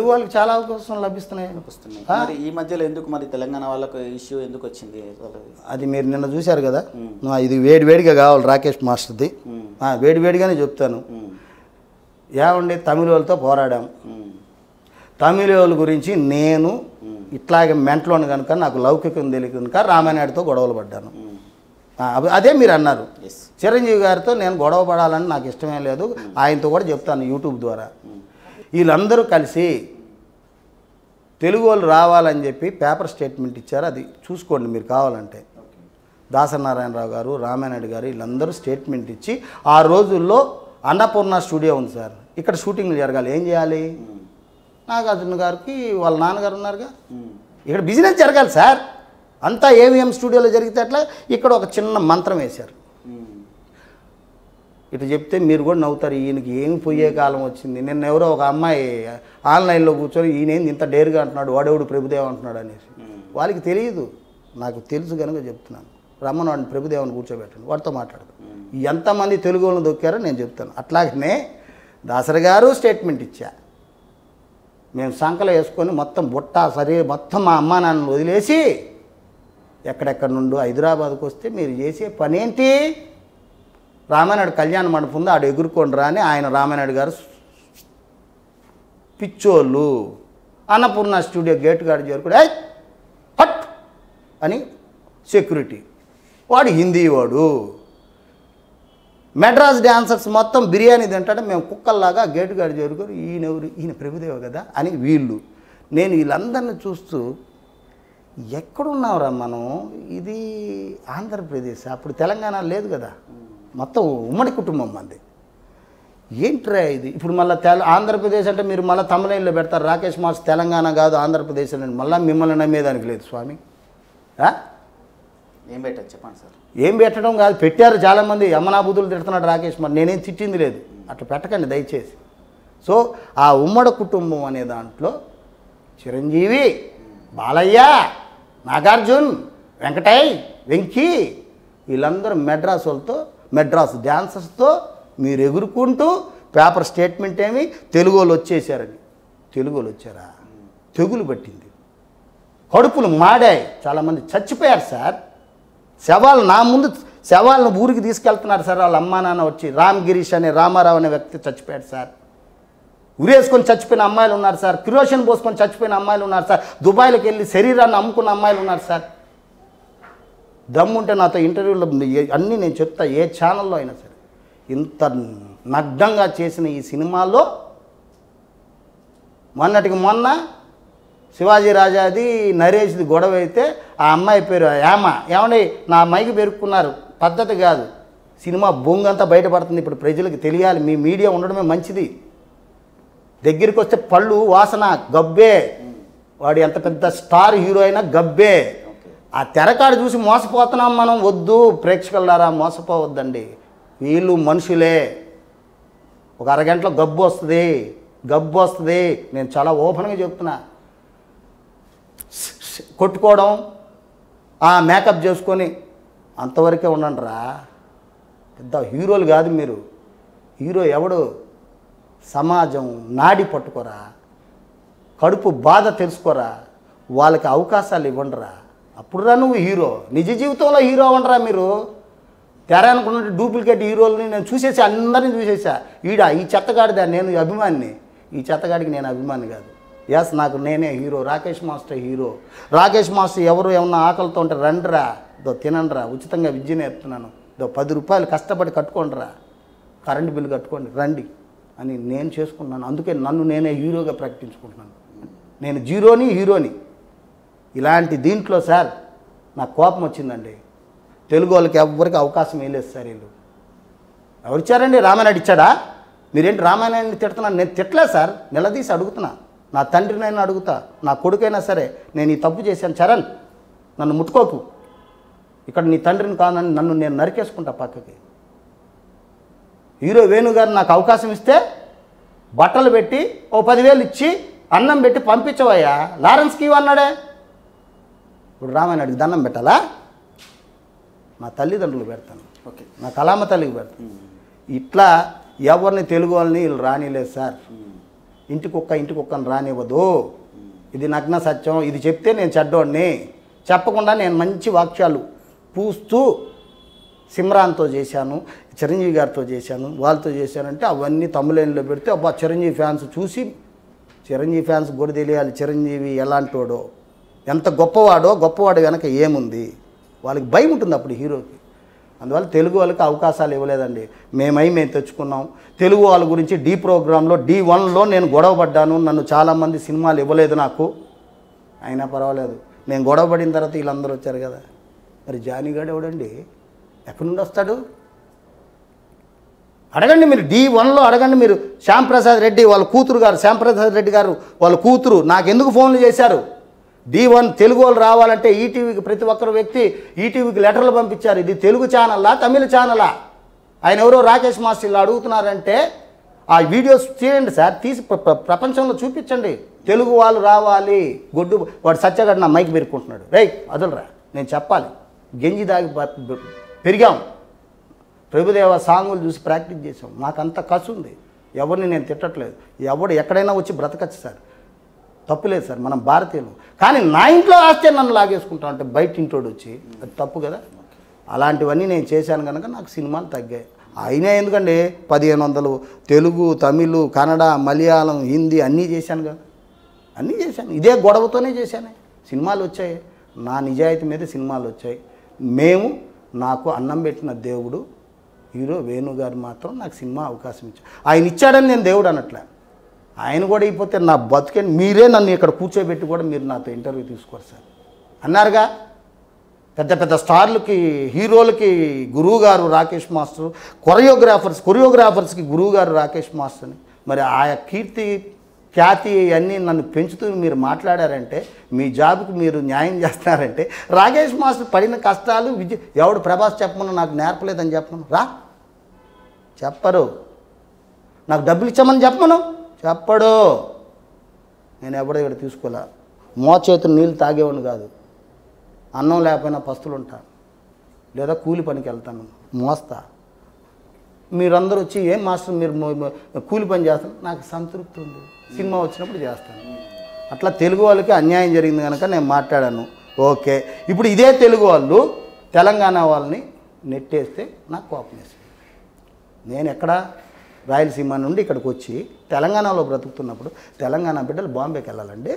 వాళ్ళకి చాలా అవకాశాలు లభిస్తున్నాయి. మరి ఈ మధ్యలో ఎందుకు మరి తెలంగాణ వాళ్ళకు ఇష్యూ ఎందుకు వచ్చింది? అది మీరు నిన్న చూశారు కదా. ఇది వేడివేడిగా కావాలి రాకేష్ మాస్టర్ది, వేడివేడిగానే చెప్తాను. ఏమండి, తమిళ వాళ్ళతో పోరాడాం. తమిళ వాళ్ళ గురించి నేను ఇట్లాగే మెంటలోని కనుక నాకు లౌకికం తెలియదు కనుక రామానాయుడుతో గొడవలు పడ్డాను. అదే మీరు అన్నారు. చిరంజీవి గారితో నేను గొడవ పడాలని నాకు ఇష్టమే లేదు, ఆయనతో కూడా చెప్తాను యూట్యూబ్ ద్వారా. వీళ్ళందరూ కలిసి తెలుగు వాళ్ళు రావాలని చెప్పి పేపర్ స్టేట్మెంట్ ఇచ్చారు. అది చూసుకోండి మీరు కావాలంటే. దాసనారాయణరావు గారు, రామానాయుడు గారు వీళ్ళందరూ స్టేట్మెంట్ ఇచ్చి, ఆ రోజుల్లో అన్నపూర్ణ స్టూడియో ఉంది సార్, ఇక్కడ షూటింగ్లు జరగాలి. ఏం చేయాలి? నాగార్జున గారికి వాళ్ళ నాన్నగారు ఉన్నారుగా, ఇక్కడ బిజినెస్ జరగాలి సార్. అంతా ఏవిఎం స్టూడియోలో జరిగితే అట్లా ఇక్కడ ఒక చిన్న మంత్రం వేశారు. ఇటు చెప్తే మీరు కూడా నవ్వుతారు, ఈయనకి ఏమి పోయే కాలం వచ్చింది. నిన్న ఎవరో ఒక అమ్మాయి ఆన్లైన్లో కూర్చొని ఈయనేంది ఇంత డేరుగా అంటున్నాడు, వాడెవడు ప్రభుదేవ అంటున్నాడు అనేసి. వాళ్ళకి తెలియదు, నాకు తెలుసు కనుక చెప్తున్నాను. రమ్మను వాడిని, ప్రభుదేవాన్ని కూర్చోబెట్టండి, వాడితో మాట్లాడతాను. ఎంతమంది తెలుగు వాళ్ళని దొక్కారో నేను చెప్తాను. అట్లాగనే దాసరి గారు స్టేట్మెంట్ ఇచ్చా, మేము సంకలు వేసుకొని మొత్తం బుట్ట మొత్తం మా అమ్మా నాన్నను వదిలేసి ఎక్కడెక్కడ నుండి హైదరాబాద్కు వస్తే మీరు చేసే పనేంటి? రామానాయుడు కళ్యాణ మండపం ఉంది, ఆడు ఎగురుకొని రాని ఆయన రామానాయుడు గారు పిచ్చోళ్ళు. అన్నపూర్ణ స్టూడియో గేట్ గార్డు చేరుకుని హట్ అని సెక్యూరిటీ, వాడు హిందీ వాడు. మెడ్రాస్ డాన్సర్స్ మొత్తం బిర్యానీ తింటాడు, మేము కుక్కల్లాగా గేట్ గార్డు చేరుకొని ఈయన ప్రభుదేవ కదా అని వీళ్ళు. నేను వీళ్ళందరినీ చూస్తూ ఎక్కడున్నావురా మనం, ఇది ఆంధ్రప్రదేశ్, అప్పుడు తెలంగాణ లేదు కదా, మొత్తం ఉమ్మడి కుటుంబం మంది. ఏంట్రా ఇది? ఇప్పుడు మళ్ళీ ఆంధ్రప్రదేశ్ అంటే మీరు మళ్ళీ తమిళనాడులో పెడతారు, రాకేష్ మాస్టర్ తెలంగాణ కాదు ఆంధ్రప్రదేశ్ అని. మళ్ళీ మిమ్మల్ని నమ్మేదానికి లేదు స్వామి. ఏం పెట్టారు చెప్పండి సార్. ఏం పెట్టడం కాదు, పెట్టారు చాలామంది. యమనాబుద్ధులు తిడుతున్నాడు రాకేష్ మాస్టర్, నేనేం తిట్టింది లేదు, అట్లా పెట్టకండి దయచేసి. సో ఆ ఉమ్మడి కుటుంబం అనే దాంట్లో చిరంజీవి, బాలయ్య, నాగార్జున్, వెంకటయ్య, వెంకీ వీళ్ళందరూ మెడ్రాస్ డ్యాన్సర్స్తో మీరు ఎగురుకుంటూ పేపర్ స్టేట్మెంట్ ఏమి తెలుగు వాళ్ళు వచ్చేసారని. తెలుగు వాళ్ళు వచ్చారా? తెగులు పట్టింది, కడుపులు మాడాయి, చాలామంది చచ్చిపోయారు సార్. శవాలు నా ముందు శవాలను ఊరికి తీసుకెళ్తున్నారు సార్. వాళ్ళ అమ్మా నాన్న వచ్చి రామ్ అనే రామారావు అనే వ్యక్తి చచ్చిపోయాడు సార్. ఉరేసుకొని చచ్చిపోయిన అమ్మాయిలు ఉన్నారు సార్. కిరోషన్ పోసుకొని చచ్చిపోయిన అమ్మాయిలు ఉన్నారు సార్. దుబాయ్లోకి వెళ్ళి శరీరాన్ని అమ్ముకున్న అమ్మాయిలు ఉన్నారు సార్. దమ్ముంటే నాతో ఇంటర్వ్యూలో అన్నీ నేను చెప్తా, ఏ ఛానల్లో అయినా సరే. ఇంత నగ్నంగా చేసిన ఈ సినిమాలో మొన్నటికి మొన్న శివాజీ రాజాది నరేష్ది గొడవ అయితే ఆ అమ్మాయి పేరు ఏమండి నా అమ్మాయికి పెరుక్కున్నారు, పద్ధతి కాదు. సినిమా బొంగంతా బయటపడుతుంది. ఇప్పుడు ప్రజలకు తెలియాలి, మీ మీడియా ఉండడమే మంచిది. దగ్గరికి వస్తే పళ్ళు వాసన గబ్బే. వాడు ఎంత పెద్ద స్టార్ హీరో అయినా గబ్బే. ఆ తెరకాడు చూసి మోసపోతున్నాం మనం. వద్దు ప్రేక్షకులారా, మోసపోవద్దండి. వీళ్ళు మనుషులే. ఒక అరగంటలో గబ్బు వస్తుంది. నేను చాలా ఓపెన్గా చెప్తున్నా. కొట్టుకోవడం, మేకప్ చేసుకొని అంతవరకే ఉండండి రా. పెద్ద హీరోలు కాదు మీరు. హీరో ఎవడు? సమాజం నాడి పట్టుకోరా, కడుపు బాధ తెలుసుకోరా, వాళ్ళకి అవకాశాలు ఇవ్వండిరా. అప్పుడురా నువ్వు హీరో. నిజ జీవితంలో హీరో అవ్వండిరా మీరు. తెర అనుకున్నట్టు డూప్లికేట్ హీరోలని నేను చూసేసా, అందరినీ చూసేసా. ఈ చెత్తగాడిదా నేను అభిమానిని, ఈ చెత్తగాడికి నేను అభిమాని కాదు. ఎస్, నాకు నేనే hero. Rakesh master hero. Rakesh master ఎవరు ఏమన్నా ఆకలితో ఉంటే రండిరా, తినండిరా, ఉచితంగా విద్య నేర్పుతున్నాను, 10 రూపాయలు కష్టపడి కట్టుకోండిరా, కరెంటు బిల్లు కట్టుకోండి రండి అని నేను చేసుకున్నాను. అందుకే నన్ను నేనే హీరోగా ప్రకటించుకుంటున్నాను. నేను హీరోని. ఇలాంటి దీంట్లో సార్ నాకు కోపం వచ్చిందండి. తెలుగు వాళ్ళకి ఎవరికి అవకాశం వేయలేదు సార్. వీళ్ళు ఎవరిచ్చారండి? రామానాయుడు ఇచ్చాడా? మీరేంటి రామానాయుడిని తిడుతున్నాను? నేను తిట్టలేదు సార్, నిలదీసి అడుగుతున్నా. నా తండ్రినైనా అడుగుతా, నా కొడుకైనా సరే, నేను ఈ తప్పు చేశాను చరణ్, నన్ను ముట్టుకోకు, ఇక్కడ నీ తండ్రిని కాదని నన్ను నేను నరికేసుకుంటా పక్కకి. హీరో వేణుగారు నాకు అవకాశం ఇస్తే బట్టలు పెట్టి 10,000 ఇచ్చి అన్నం పెట్టి పంపించవయ్యా. లారెన్స్కి ఇవన్నాడే. ఇప్పుడు రామానాయుడికి దండం పెట్టాలా? నా తల్లిదండ్రులు పెడతాను, ఓకే, నా కళామ తల్లికి పెడతాను. ఇట్లా ఎవరిని తెలుగు వాళ్ళని వీళ్ళు రానిలేదు సార్. ఇంటికొక్కని రానివ్వదు. ఇది నగ్న సత్యం. ఇది చెప్తే నేను చెడ్డోడిని, చెప్పకుండా నేను మంచి వాక్యాలు పూస్తూ సిమ్రాన్తో చేశాను, చిరంజీవి గారితో చేశాను, వాళ్ళతో చేశానంటే అవన్నీ తమిళంలో పెడితే అబ్బా చిరంజీవి ఫ్యాన్స్ చూసి, చిరంజీవి ఫ్యాన్స్ కూడా తెలియాలి చిరంజీవి ఎలాంటోడో, ఎంత గొప్పవాడు వెనక ఏముంది. వాళ్ళకి భయం ఉంటుంది అప్పుడు హీరోకి. అందువల్ల తెలుగు వాళ్ళకి అవకాశాలు ఇవ్వలేదండి. మేము తెచ్చుకున్నాం. తెలుగు వాళ్ళ గురించి డి ప్రోగ్రాంలో D1లో నేను గొడవ పడ్డాను. నన్ను చాలామంది సినిమాలు ఇవ్వలేదు నాకు. అయినా పర్వాలేదు, నేను గొడవ పడిన తర్వాత వీళ్ళందరూ వచ్చారు కదా. మరి జానీగాడు ఎవడండి? ఎక్కడి నుండి వస్తాడు? అడగండి మీరు, D1లో అడగండి మీరు. శ్యాంప్రసాద్ రెడ్డి వాళ్ళ కూతురు గారు, శ్యాంప్రసాద్ రెడ్డి గారు వాళ్ళ కూతురు నాకెందుకు ఫోన్లు చేశారు? D1 తెలుగు వాళ్ళు రావాలంటే ఈటీవీకి ప్రతి ఒక్కరు వ్యక్తి ఈటీవీకి లెటర్లు పంపించారు. ఇది తెలుగు ఛానలా తమిళ ఛానలా? ఆయన ఎవరో రాకేష్ మాస్టర్ ఇలా అడుగుతున్నారంటే ఆ వీడియోస్ తీయండి సార్, తీసి ప్రపంచంలో చూపించండి. తెలుగు వాళ్ళు రావాలి. వాడు సత్యగాడు నా మైక్ పెరుక్కుంటున్నాడు. అదులరా, నేను చెప్పాలి. గెంజి దాగి పెరిగాం. ప్రభుదేవ సాంగులు చూసి ప్రాక్టీస్ చేసాం. మాకంత కసు ఉంది. ఎవరిని నేను తిట్టట్లేదు. ఎక్కడైనా వచ్చి బ్రతకచ్చు సార్, తప్పులేదు సార్, మనం భారతీయులు. కానీ నా ఇంట్లో ఆస్తే నన్ను లాగేసుకుంటాం అంటే బయట ఇంటోడు వచ్చి, అది తప్పు కదా. అలాంటివన్నీ నేను చేశాను కనుక నాకు సినిమాలు తగ్గాయి. అయినా ఎందుకండి 1500 తెలుగు, తమిళ్, కన్నడ, మలయాళం, హిందీ అన్నీ చేశాను కదా. అన్నీ చేశాను. ఇదే గొడవతోనే చేశాను. సినిమాలు వచ్చాయి. నా నిజాయితీ మీద సినిమాలు వచ్చాయి. నాకు అన్నం పెట్టిన దేవుడు హీరో వేణుగారు మాత్రం నాకు సినిమా అవకాశం ఇచ్చాడు. ఆయన ఇచ్చాడని నేను దేవుడు అనట్లే. ఆయన కూడా అయిపోతే నా బతుకే. మీరే నన్ను ఇక్కడ కూర్చోబెట్టి కూడా మీరు నాతో ఇంటర్వ్యూ తీసుకోరు సార్ అన్నారుగా. పెద్ద స్టార్లకి, హీరోలకి గురువు గారు రాకేష్ మాస్టర్, కొరియోగ్రాఫర్స్కి గురువు గారు రాకేష్ మాస్టర్ అని. మరి ఆ కీర్తి ఖ్యాతి అన్నీ నన్ను పెంచుతూ మీరు మాట్లాడారంటే, మీ జాబ్కి మీరు న్యాయం చేస్తున్నారంటే, రాకేష్ మాస్టర్ పడిన కష్టాలు ఎవడు ప్రభాస్ చెప్పమని నాకు నేర్పలేదని చెప్పమను రా. చెప్పరు. నాకు డబ్బులు ఇచ్చామని చెప్పమను, చెప్పడు. నేను ఎవడెక్కడ తీసుకోలే. మోచేతులు నీళ్ళు తాగేవాడిని కాదు. అన్నం లేకపోయినా పస్తులు ఉంటాను, లేదా కూలి పనికి వెళ్తాను, మోస్తా. మీరందరూ వచ్చి ఏం మాస్టర్ మీరు కూలి పని చేస్తాను, నాకు సంతృప్తి ఉంది, సినిమా వచ్చినప్పుడు చేస్తాను. అట్లా తెలుగు వాళ్ళకి అన్యాయం జరిగింది కనుక నేను మాట్లాడాను. ఓకే, ఇప్పుడు ఇదే తెలుగు వాళ్ళు తెలంగాణ వాళ్ళని నెట్టేస్తే నాకు కోపం వేసింది. నేను ఎక్కడ రాయలసీమ నుండి ఇక్కడికి వచ్చి తెలంగాణలో బ్రతుకుతున్నప్పుడు తెలంగాణ బిడ్డలు బాంబేకి వెళ్ళాలండి,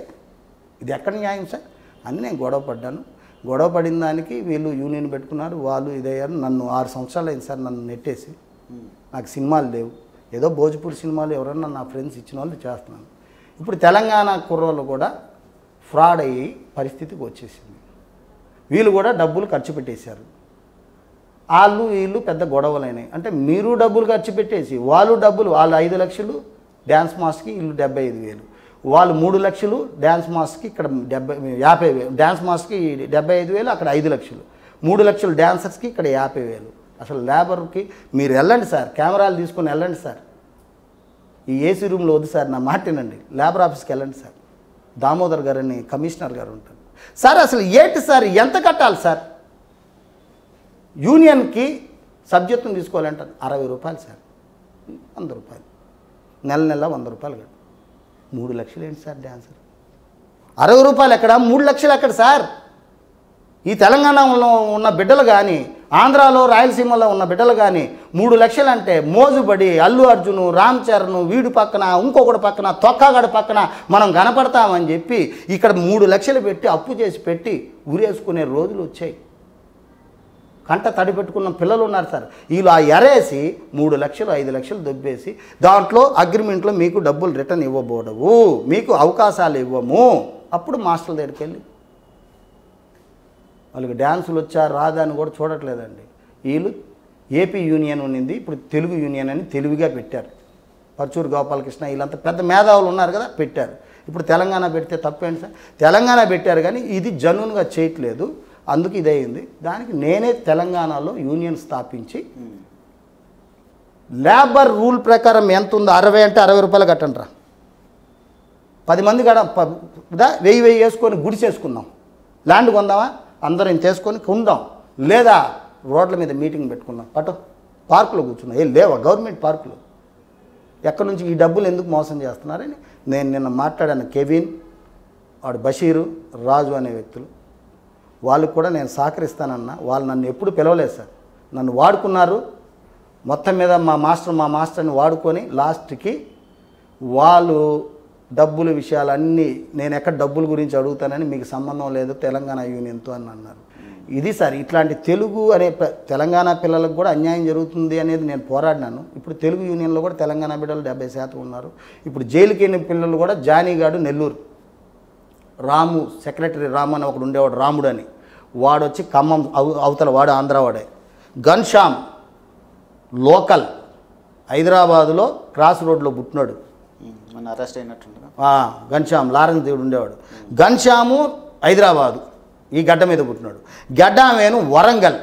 ఇది ఎక్కడ న్యాయం సార్ అని నేను గొడవ పడ్డాను. గొడవ పడిన దానికి వీళ్ళు యూనియన్ పెట్టుకున్నారు, వాళ్ళు ఇదయ్యారు. నన్ను 6 సంవత్సరాలు అయింది సార్ నన్ను నెట్టేసి. నాకు సినిమాలు లేవు, ఏదో భోజ్పూర్ సినిమాలు ఎవరన్నా నా ఫ్రెండ్స్ ఇచ్చిన వాళ్ళు చేస్తున్నాను. ఇప్పుడు తెలంగాణ కుర్రోళ్ళు కూడా ఫ్రాడ్ అయ్యి పరిస్థితికి వచ్చేసింది. వీళ్ళు కూడా డబ్బులు ఖర్చు పెట్టేశారు. వాళ్ళు వీళ్ళు పెద్ద గొడవలైనాయి. అంటే మీరు డబ్బులు ఖర్చు పెట్టేసి వాళ్ళు 5 లక్షలు డ్యాన్స్ మాస్కి, వీళ్ళు 75,000. వాళ్ళు 3 లక్షలు డ్యాన్స్ మాస్కి, ఇక్కడ 50,000. డ్యాన్స్ మాస్కి 75,000, అక్కడ 5 లక్షలు. 3 లక్షలు డ్యాన్సర్స్కి, ఇక్కడ 50,000. అసలు లేబర్కి మీరు వెళ్ళండి సార్, కెమెరాలు తీసుకొని వెళ్ళండి సార్. ఈ ఏసీ రూమ్లో వద్దు సార్, నా మాట వినండి. లేబర్ ఆఫీస్కి వెళ్ళండి సార్. దామోదర్ గారని కమిషనర్ గారు ఉంటారు సార్. అసలు ఏంటి సార్, ఎంత కట్టాలి సార్? యూనియన్కి సబ్జెక్టును తీసుకోవాలంటారు 60 రూపాయలు సార్, 100 రూపాయలు, నెల 100 రూపాయలు కట్టు. 3 లక్షలు ఏంటి సార్ డ్యాన్సర్? 60 రూపాయలు ఎక్కడ, 3 లక్షలు ఎక్కడ సార్? ఈ తెలంగాణలో ఉన్న బిడ్డలు కానీ, ఆంధ్రాలో రాయలసీమలో ఉన్న బిడ్డలు కానీ 3 లక్షలు అంటే మోజుబడి అల్లు అర్జును, రామ్ చరణ్, వీడు పక్కన ఇంకొకటి పక్కన తొక్కగాడు పక్కన మనం కనపడతామని చెప్పి ఇక్కడ 3 లక్షలు పెట్టి అప్పు చేసి పెట్టి ఊరేసుకునే రోజులు వచ్చాయి. కంట తడి పెట్టుకున్న పిల్లలు ఉన్నారు సార్. వీళ్ళు ఆ ఎరేసి 3 లక్షలు 5 లక్షలు దొబ్బేసి దాంట్లో అగ్రిమెంట్లో మీకు డబ్బులు రిటర్న్ ఇవ్వబోడవు, మీకు అవకాశాలు ఇవ్వము. అప్పుడు మాస్టర్ల దగ్గరికి వెళ్ళి వాళ్ళకి డ్యాన్సులు వచ్చా రాదా అని కూడా చూడట్లేదండి. వీళ్ళు ఏపీ యూనియన్ ఉన్నింది, ఇప్పుడు తెలుగు యూనియన్ అని తెలివిగా పెట్టారు. పర్చూరు గోపాలకృష్ణ వీళ్ళంతా పెద్ద మేధావులు ఉన్నారు కదా, పెట్టారు. ఇప్పుడు తెలంగాణ పెడితే తప్పేంటి సార్? తెలంగాణ పెట్టారు కానీ ఇది జనునుగా చేయట్లేదు, అందుకు ఇదయింది. దానికి నేనే తెలంగాణలో యూనియన్ స్థాపించి లేబర్ రూల్ ప్రకారం ఎంత ఉందో 60 అంటే 60 రూపాయలు కట్టండి రా. 10 మంది కాడ 1000 వేసుకొని గుడిసేసుకుందాం, ల్యాండ్ కొందామా, అందరం ఇంత వేసుకొని కొందాం, లేదా రోడ్ల మీద మీటింగ్ పెట్టుకుందాం, పట్టు పార్కులో కూర్చున్నాం. లేవా గవర్నమెంట్ పార్కులు? ఎక్కడి నుంచి ఈ డబ్బులు ఎందుకు మోసం చేస్తున్నారని నేను నిన్న మాట్లాడాను. కెవిన్, వాడు బషీరు, రాజు అనే వ్యక్తులు, వాళ్ళకు కూడా నేను సహకరిస్తానన్నా. వాళ్ళు నన్ను ఎప్పుడు పిలవలేదు సార్, నన్ను వాడుకున్నారు. మొత్తం మీద మా మాస్టర్ని వాడుకొని లాస్ట్కి వాళ్ళు డబ్బుల విషయాలన్నీ నేను ఎక్కడ డబ్బుల గురించి అడుగుతానని మీకు సంబంధం లేదు తెలంగాణ యూనియన్తో అని అన్నారు. ఇది సార్ ఇట్లాంటి తెలుగు అనే తెలంగాణ పిల్లలకు కూడా అన్యాయం జరుగుతుంది అనేది నేను పోరాడినాను. ఇప్పుడు తెలుగు యూనియన్లో కూడా తెలంగాణ బిడ్డలు 70% ఉన్నారు. ఇప్పుడు జైలుకి వెళ్ళిన పిల్లలు కూడా జానీగాడు నెల్లూరు రాము, సెక్రటరీ రాము అని ఒకడు ఉండేవాడు, రాముడు అని, వాడు వచ్చి ఖమ్మం అవతల వాడు ఆంధ్రావాడే. ఘన్శ్యామ్ లోకల్ హైదరాబాదులో క్రాస్ రోడ్లో పుట్టినాడు, మన అరెస్ట్ అయినట్టు. ఘన్శ్యామ్ లారెన్స్ దేవుడు ఉండేవాడు. ఘన్శ్యాము హైదరాబాదు ఈ గడ్డ మీద పుట్టినాడు. గడ్డామేను వరంగల్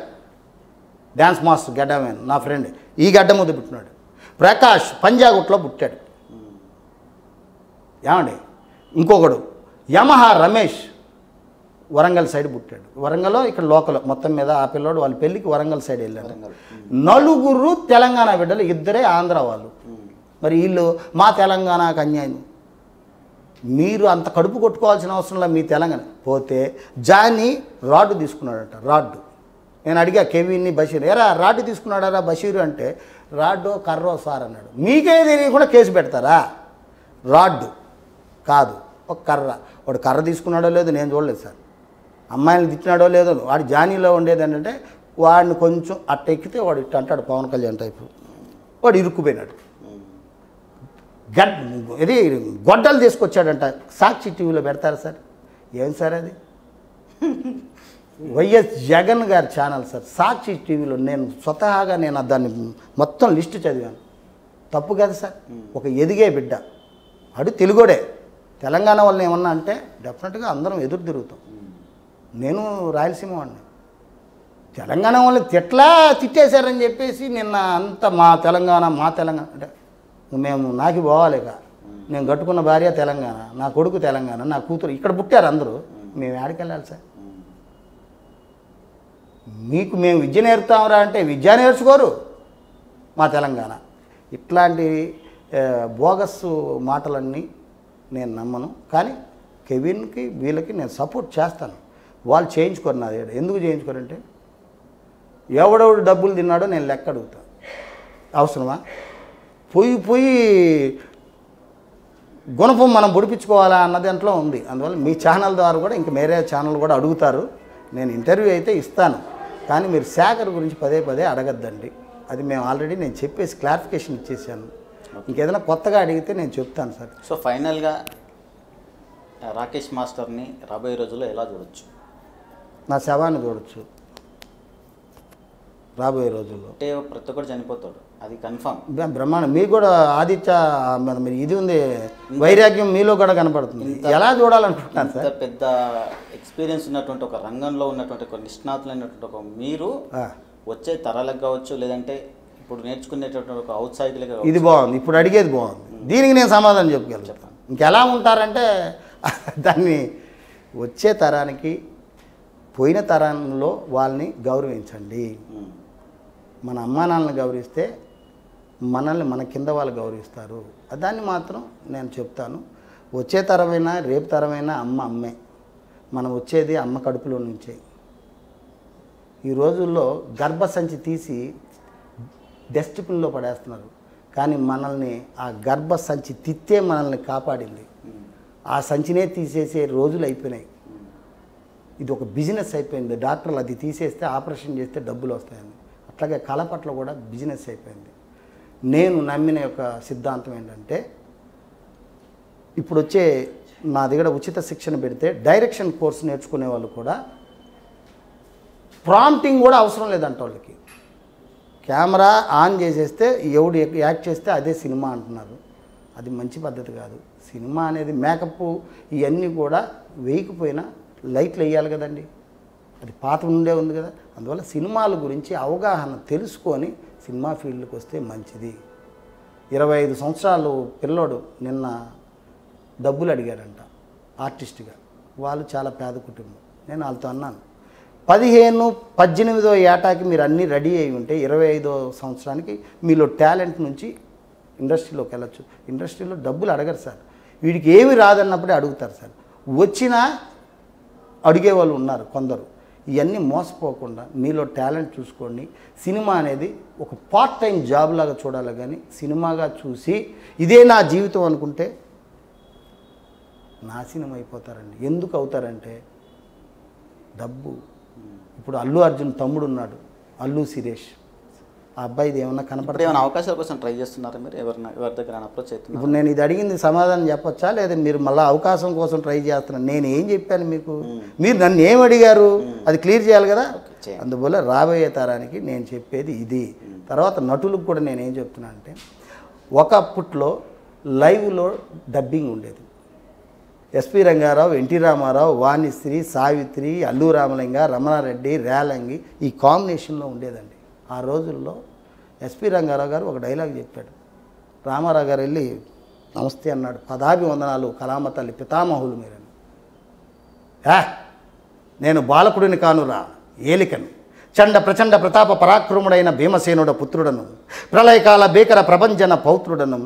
డ్యాన్స్ మాస్టర్ గడ్డామేను నా ఫ్రెండ్, ఈ గడ్డ మీద పుట్టినాడు. ప్రకాష్ పంజాగుట్లో పుట్టాడు. ఏమండి ఇంకొకడు యమహా రమేష్ వరంగల్ సైడ్ పుట్టాడు. వరంగల్లో ఇక్కడ లోకల్ మొత్తం మీద ఆ పిల్లోడు వాళ్ళ పెళ్ళికి వరంగల్ సైడ్ వెళ్ళాడు. 4 తెలంగాణ బిడ్డలు, 2 ఆంధ్ర వాళ్ళు. మరి వీళ్ళు మా తెలంగాణకు అన్యాయం. మీరు అంత కడుపు కొట్టుకోవాల్సిన అవసరంలో మీ తెలంగాణ పోతే జానీ రాడ్డు తీసుకున్నాడట. రాడ్డు నేను అడిగా కెవిన్ని, బషీర్, ఎరా రాడ్డు తీసుకున్నాడారా బషీరు అంటే, రాడ్డో కర్రో సార్ అన్నాడు. మీకే తెలియకుండా కేసు పెడతారా? రాడ్డు కాదు, ఒక కర్ర. వాడు కర్ర తీసుకున్నాడో లేదో నేను చూడలేదు సార్, అమ్మాయిని తిట్టినాడో లేదో. వాడు జానీలో ఉండేది ఏంటంటే వాడిని కొంచెం అట్ట ఎక్కితే వాడు ఇట్ట అంటాడు, పవన్ కళ్యాణ్ టైపు. వాడు ఇరుక్కుపోయినాడు. ఇది గొడ్డలు తీసుకొచ్చాడంట. సాక్షి టీవీలో పెడతారు సార్. ఏం సార్ అది? వైఎస్ జగన్ గారి ఛానల్ సార్, సాక్షి టీవీలో. నేను స్వతహాగా నేను దాన్ని మొత్తం లిస్టు చదివాను. తప్పు కదా సార్? ఒక ఎదిగే బిడ్డ, అడు తెలుగుడే. తెలంగాణ వాళ్ళని ఏమన్నా అంటే డెఫినెట్గా అందరం ఎదురు తిరుగుతాం. నేను రాయలసీమ వాడిని. తెలంగాణ వాళ్ళని తిట్టేశారని చెప్పేసి నిన్న అంత మా తెలంగాణ అంటే మేము నాకి పోవాలిగా. నేను కట్టుకున్న భార్య తెలంగాణ, నా కొడుకు తెలంగాణ, నా కూతురు ఇక్కడ పుట్టారు అందరూ. మేము ఎక్కడికి వెళ్ళాలి సార్? మీకు మేము విద్య నేర్పుతామరా అంటే విద్య నేర్చుకోరు మా తెలంగాణ. ఇట్లాంటి బోగస్ మాటలన్నీ నేను నమ్మను. కానీ కెవిన్కి వీళ్ళకి నేను సపోర్ట్ చేస్తాను. వాళ్ళు చేయించుకోరు నాది. ఎందుకు చేయించుకోరంటే ఎవడెవడు డబ్బులు తిన్నాడో నేను లెక్క అడుగుతాను. అవసరమా? పోయి గుణపం మనం పొడిపించుకోవాలా అన్న దాంట్లో ఉంది. అందువల్ల మీ ఛానల్ ద్వారా కూడా ఇంకా వేరే ఛానల్ కూడా అడుగుతారు. నేను ఇంటర్వ్యూ అయితే ఇస్తాను, కానీ మీరు శేఖర్ గురించి పదే అడగద్దండి. అది మేము ఆల్రెడీ నేను చెప్పేసి క్లారిఫికేషన్ ఇచ్చేసాను. ఇంకేదైనా కొత్తగా అడిగితే నేను చెప్తాను సార్. సో ఫైనల్గా రాకేష్ మాస్టర్ని రాబోయే రోజుల్లో ఎలా చూడొచ్చు? నా శవాన్ని చూడొచ్చు రాబోయే రోజుల్లో. అంటే ప్రతి ఒక్కరు చనిపోతాడు, అది కన్ఫర్మ్. బ్రహ్మాండం. మీకు కూడా ఆదిత్య మీరు ఇది ఉంది, వైరాగ్యం మీలో కూడా కనపడుతుంది. ఎలా చూడాలనుకుంటున్నాను సార్? పెద్ద ఎక్స్పీరియన్స్ ఉన్నటువంటి ఒక రంగంలో ఉన్నటువంటి ఒక నిష్ణాతులైనటువంటి ఒక మీరు వచ్చే తరాలకు కావచ్చు, లేదంటే ఇప్పుడు నేర్చుకునేటటువంటి ఒక ఔత్సాహికులుగా ఇది బాగుంది. ఇప్పుడు అడిగేది బాగుంది. దీనికి నేను సమాధానం చెప్పగలను. ఇంకెలా ఉంటారంటే దాన్ని వచ్చే తరానికి పోయిన తరంలో వాళ్ళని గౌరవించండి. మన అమ్మా నాన్నని గౌరవిస్తే మనల్ని మన కింద వాళ్ళు గౌరవిస్తారు. దాన్ని మాత్రం నేను చెప్తాను. వచ్చే తరమైనా రేపు తరమైనా అమ్మే. మనం వచ్చేది అమ్మ కడుపులో నుంచే. ఈ రోజుల్లో గర్భసంచి తీసి డస్ట్బిన్లో పడేస్తున్నారు, కానీ మనల్ని ఆ గర్భసంచి తిత్తే మనల్ని కాపాడింది. ఆ సంచినే తీసేసే రోజులు అయిపోయినాయి. ఇది ఒక బిజినెస్ అయిపోయింది. డాక్టర్లు అది తీసేస్తే ఆపరేషన్ చేస్తే డబ్బులు వస్తాయని, అట్లాగే కళ పట్ల కూడా బిజినెస్ అయిపోయింది. నేను నమ్మిన యొక్క సిద్ధాంతం ఏంటంటే, ఇప్పుడు వచ్చే నా దగ్గర ఉచిత శిక్షణ పెడితే డైరెక్షన్ కోర్సు నేర్చుకునే వాళ్ళు కూడా ప్రాంప్టింగ్ కూడా అవసరం లేదంట వాళ్ళకి. కెమెరా ఆన్ చేసేస్తే ఎవడు యాక్ట్ చేస్తే అదే సినిమా అంటున్నారు. అది మంచి పద్ధతి కాదు. సినిమా అనేది మేకప్ ఇవన్నీ కూడా వేయకపోయినా లైట్లు వేయాలి కదండి. అది పాత ఉండే ఉంది కదా. అందువల్ల సినిమాల గురించి అవగాహన తెలుసుకొని సినిమా ఫీల్డ్కి వస్తే మంచిది. 25 సంవత్సరాలు పిల్లోడు నిన్న డబ్బులు అడిగారంట ఆర్టిస్ట్గా. వాళ్ళు చాలా పేద కుటుంబం. నేను వాళ్ళతో అన్నాను, 15-18 ఏటాకి మీరు అన్నీ రెడీ అయి ఉంటే 25వ సంవత్సరానికి మీలో టాలెంట్ నుంచి ఇండస్ట్రీలోకి వెళ్ళొచ్చు. ఇండస్ట్రీలో డబ్బులు అడగరు సార్. వీడికి ఏమి రాదన్నప్పుడే అడుగుతారు సార్. వచ్చినా అడిగేవాళ్ళు ఉన్నారు కొందరు. ఇవన్నీ మోసపోకుండా మీలో టాలెంట్ చూసుకోండి. సినిమా అనేది ఒక పార్ట్ టైం జాబ్ లాగా చూడాలి, కానీ సినిమాగా చూసి ఇదే నా జీవితం అనుకుంటే నాశనం అయిపోతారండి. ఎందుకు అవుతారంటే డబ్బు. ఇప్పుడు అల్లు అర్జున్ తమ్ముడు ఉన్నాడు, అల్లు శిరీష్. ఆ అబ్బాయిది ఏమన్నా కనపడదు. ఏమైనా అవకాశాల కోసం ట్రై చేస్తున్నారా మీరు? ఎవరి దగ్గర అప్రోచ్ అవుతున్నారు? ఇప్పుడు నేను ఇది అడిగింది సమాధానం చెప్పొచ్చా, లేదా మీరు మళ్ళీ అవకాశం కోసం ట్రై చేస్తున్నాను? నేను ఏం చెప్పాను మీకు? మీరు నన్ను ఏం అడిగారు అది క్లియర్ చేయాలి కదా. అందువల్ల రాబోయే తరానికి నేను చెప్పేది ఇది. తర్వాత నటులకు కూడా నేను ఏం చెప్తున్నా అంటే, ఒకప్పట్లో లైవ్లో డబ్బింగ్ ఉండేది. ఎస్పి రంగారావు, ఎన్టీ రామారావు, వాణిశ్రీ, సావిత్రి, అల్లు రామలింగ, రమణారెడ్డి, రేలంగి ఈ కాంబినేషన్లో ఉండేదండి. ఆ రోజుల్లో ఎస్పి రంగారావు గారు ఒక డైలాగ్ చెప్పాడు. రామారావు గారు వెళ్ళి నమస్తే అన్నాడు. పదాభివందనాలు కలామ తల్లి పితామహులు మీరని. నేను బాలకుడిని కానురా, ఏలికను, చండ ప్రచండ ప్రతాప పరాక్రముడైన భీమసేనుడ పుత్రుడను, ప్రళయకాల భీకర ప్రభంజన పౌత్రుడను,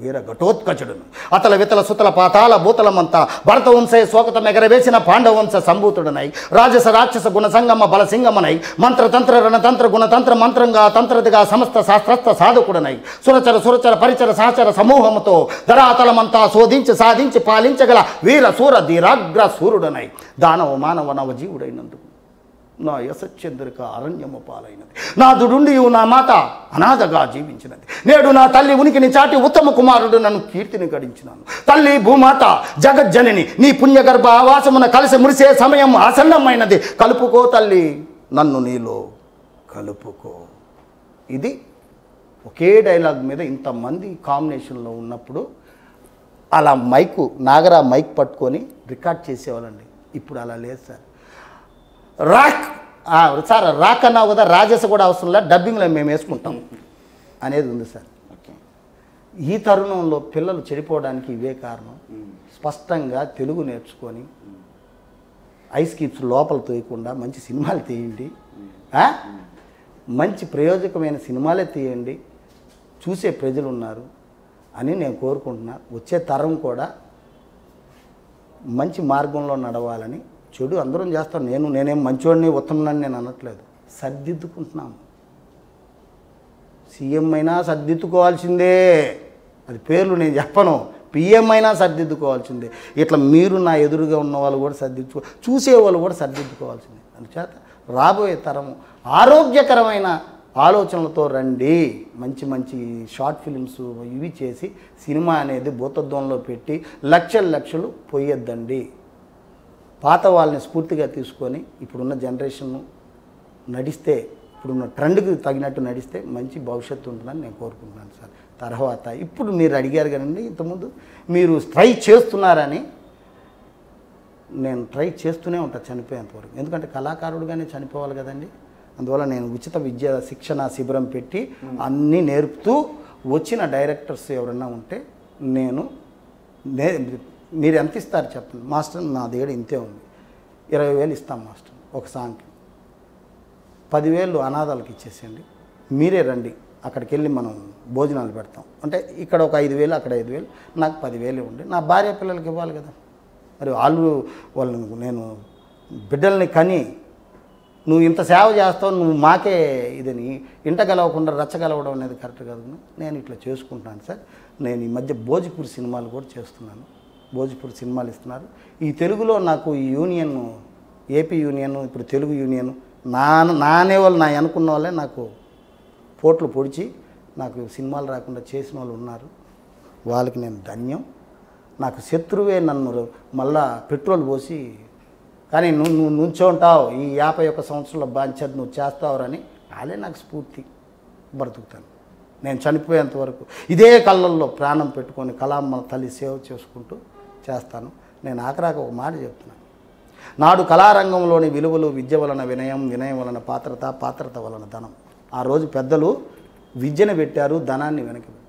వీర ఘటోత్కచుడును, అతల వితల సుతల పాతాల భూతలమంతా భరతవంశయ శోకత మెగరవేసిన పాండవంశ సంభూతుడనై, రాజస రాక్షస గుణ సంగమ బలసింగమనై, మంత్రతంత్ర రణతంత్ర గుణతంత్ర మంత్రంగా తంత్రదిగా సమస్త శాస్త్రస్థ సాధకుడనై, సురచర పరిచర సహచర సమూహముతో ధరాతలమంతా శోధించి సాధించి పాలించగల వీర సూర ధీరాగ్ర సూర్యుడనై, దానవ మానవ నవజీవుడైనందుకు నా యశచంద్రిక అరణ్యము పాలైనది. నా దుడుండి నా మాత అనాథగా జీవించినది. నేడు నా తల్లి ఉనికిని చాటి ఉత్తమ కుమారుడు నన్ను కీర్తిని గడించినాను. తల్లి భూమాత జగజ్జనని నీ పుణ్యగర్భ ఆవాసమున కలిసి మురిసే సమయం ఆసన్నమైనది. కలుపుకో తల్లి నన్ను నీలో కలుపుకో. ఇది ఒకే డైలాగ్ మీద ఇంతమంది కాంబినేషన్లో ఉన్నప్పుడు అలా నాగరా మైక్ పట్టుకొని రికార్డ్ చేసేవాళ్ళండి. ఇప్పుడు అలా లేదు సార్. సార్ రాక్ అన్నావు కదా, రాజేష్ కూడా అవసరం లేదు, డబ్బింగ్లో మేము వేసుకుంటాం అనేది ఉంది సార్. ఓకే, ఈ తరుణంలో పిల్లలు చెడిపోవడానికి ఇవే కారణం. స్పష్టంగా తెలుగు నేర్చుకొని ఐస్ క్యూబ్స్ లోపల తోయకుండా మంచి సినిమాలు తీయండి, మంచి ప్రయోజకమైన సినిమాలే తీయండి, చూసే ప్రజలు ఉన్నారు అని నేను కోరుకుంటున్నా. వచ్చే తరం కూడా మంచి మార్గంలో నడవాలని. చెడు అందరం చేస్తాం, నేనేం మంచివాడిని ఉత్తమనని నేను అనట్లేదు, సర్దిద్దుకుంటున్నాము. సీఎం అయినా సర్దిద్దుకోవాల్సిందే, అది పేర్లు నేను చెప్పను, పిఎం అయినా సర్దిద్దుకోవాల్సిందే. ఇట్లా మీరు నా ఎదురుగా ఉన్న వాళ్ళు కూడా చూసేవాళ్ళు కూడా సర్దిద్దుకోవాల్సిందే. అందుచేత రాబోయే తరము ఆరోగ్యకరమైన ఆలోచనలతో రండి. మంచి మంచి షార్ట్ ఫిలిమ్స్ ఇవి చేసి సినిమా అనేది భూతద్వంలో పెట్టి లక్షలు పోయొద్దండి. పాత వాళ్ళని స్ఫూర్తిగా తీసుకొని ఇప్పుడున్న జనరేషన్ నడిస్తే, ఇప్పుడున్న ట్రెండ్కి తగినట్టు నడిస్తే మంచి భవిష్యత్తు ఉంటుందని నేను కోరుకుంటున్నాను సార్. తర్వాత ఇప్పుడు మీరు అడిగారు కదండి, ఇంతకుముందు మీరు ట్రై చేస్తున్నారని. నేను ట్రై చేస్తూనే ఉంటాను చనిపోయేంతవరకు, ఎందుకంటే కళాకారుడుగానే చనిపోవాలి కదండి. అందువల్ల నేను ఉచిత విద్య శిక్షణ శిబిరం పెట్టి అన్నీ నేర్పుతూ వచ్చిన డైరెక్టర్స్ ఎవరన్నా ఉంటే మీరు ఎంత ఇస్తారు చెప్పండి మాస్టర్, నా దగ్గర ఇంతే ఉంది, 20,000 ఇస్తాం మాస్టర్ ఒక సాంగ్కి, 10,000 అనాథాలకు ఇచ్చేసేయండి, మీరే రండి, అక్కడికి వెళ్ళి మనం భోజనాలు పెడతాం అంటే ఇక్కడ ఒక 5,000 అక్కడ 5,000, నాకు 10,000 ఉండి నా భార్య పిల్లలకి ఇవ్వాలి కదా. మరి వాళ్ళని నేను బిడ్డల్ని కని నువ్వు ఇంత సేవ చేస్తావు, నువ్వు మాకే ఇదని ఇంట గెలవకుండా రచ్చగలవడం అనేది కరెక్ట్ కాదు. నేను ఇట్లా చేసుకుంటున్నాను సార్. నేను ఈ మధ్య భోజ్పూర్ సినిమాలు కూడా చేస్తున్నాను, భోజ్పూర్ సినిమాలు ఇస్తున్నారు. ఈ తెలుగులో నాకు ఈ యూనియన్, ఏపీ యూనియన్, ఇప్పుడు తెలుగు యూనియన్ నానే వాళ్ళు నా అనుకున్న వాళ్ళే నాకు పోట్లు పొడిచి నాకు సినిమాలు రాకుండా చేసిన వాళ్ళు ఉన్నారు. వాళ్ళకి నేను ధన్యం. నాకు శత్రువే నన్ను మళ్ళా పెట్రోల్ పోసి కానీ నువ్వు నుంచోంటావు ఈ 51 సంవత్సరాల బాధ్యత నువ్వు చేస్తావురని వాళ్ళే నాకు స్ఫూర్తి. బ్రతుకుతాను నేను చనిపోయేంత వరకు ఇదే కళ్ళల్లో ప్రాణం పెట్టుకొని కళామ్మ తల్లి సేవ చేసుకుంటూ చేస్తాను. నేను ఆఖరాక ఒక మాట చెప్తున్నాను. నాడు కళారంగంలోని విలువలు విద్య వలన వినయం, వినయం వలన పాత్రత, పాత్రత వలన ధనం. ఆ రోజు పెద్దలు విద్యను పెట్టారు, ధనాన్ని వెనక్కి పెట్టారు.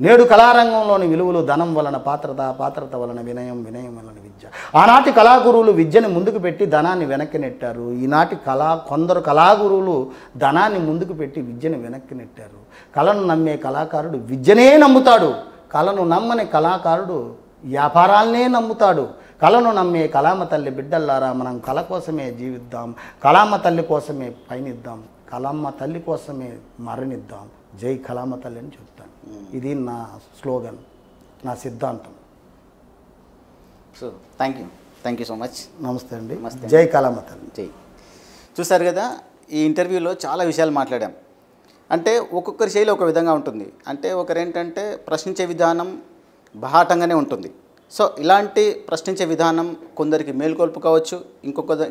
నేడు కళారంగంలోని విలువలు ధనం వలన పాత్రత, పాత్రత వలన వినయం, వినయం వలన విద్య. ఆనాటి కళాగురువులు విద్యను ముందుకు పెట్టి ధనాన్ని వెనక్కి నెట్టారు. ఈనాటి కొందరు కళాగురువులు ధనాన్ని ముందుకు పెట్టి విద్యను వెనక్కి నెట్టారు. కళను నమ్మే కళాకారుడు విద్యనే నమ్ముతాడు, కళను నమ్మని కళాకారుడు వ్యాపారాలనే నమ్ముతాడు. కళను నమ్మే కళామ తల్లి బిడ్డల్లారా, మనం కళ కోసమే జీవిద్దాం, కళామ తల్లి కోసమే పయనిద్దాం, కళామ తల్లి కోసమే మరణిద్దాం. జై కళామ తల్లి అని చెప్తాను. ఇది నా స్లోగన్, నా సిద్ధాంతం. So thank you so much. నమస్తే అండి. జై కళామ తల్లి. జై. చూసారు కదా, ఈ ఇంటర్వ్యూలో చాలా విషయాలు మాట్లాడాం. అంటే ఒక్కొక్కరి శైలి ఒక విధంగా ఉంటుంది. అంటే ఒకరేంటంటే ప్రశ్నించే విధానం బాహాటంగానే ఉంటుంది. సో ఇలాంటి ప్రశ్నించే విధానం కొందరికి మేల్కొల్పు కావచ్చు,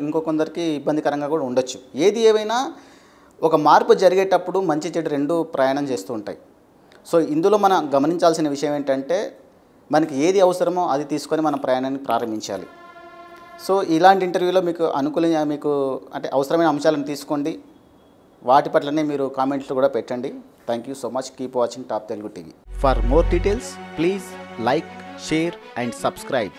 ఇంకో కొందరికి ఇబ్బందికరంగా కూడా ఉండొచ్చు. ఏది ఏమైనా ఒక మార్పు జరిగేటప్పుడు మంచి చెడు రెండు ప్రయాణం చేస్తూ ఉంటాయి. సో ఇందులో మనం గమనించాల్సిన విషయం ఏంటంటే మనకి ఏది అవసరమో అది తీసుకొని మనం ప్రయాణాన్ని ప్రారంభించాలి. సో ఇలాంటి ఇంటర్వ్యూలో మీకు మీకు అంటే అవసరమైన అంశాలను తీసుకోండి, వాటి పట్లనే మీరు కామెంట్లు కూడా పెట్టండి. Thank you so much. Keep watching top Telugu TV. For more details please like, share and subscribe.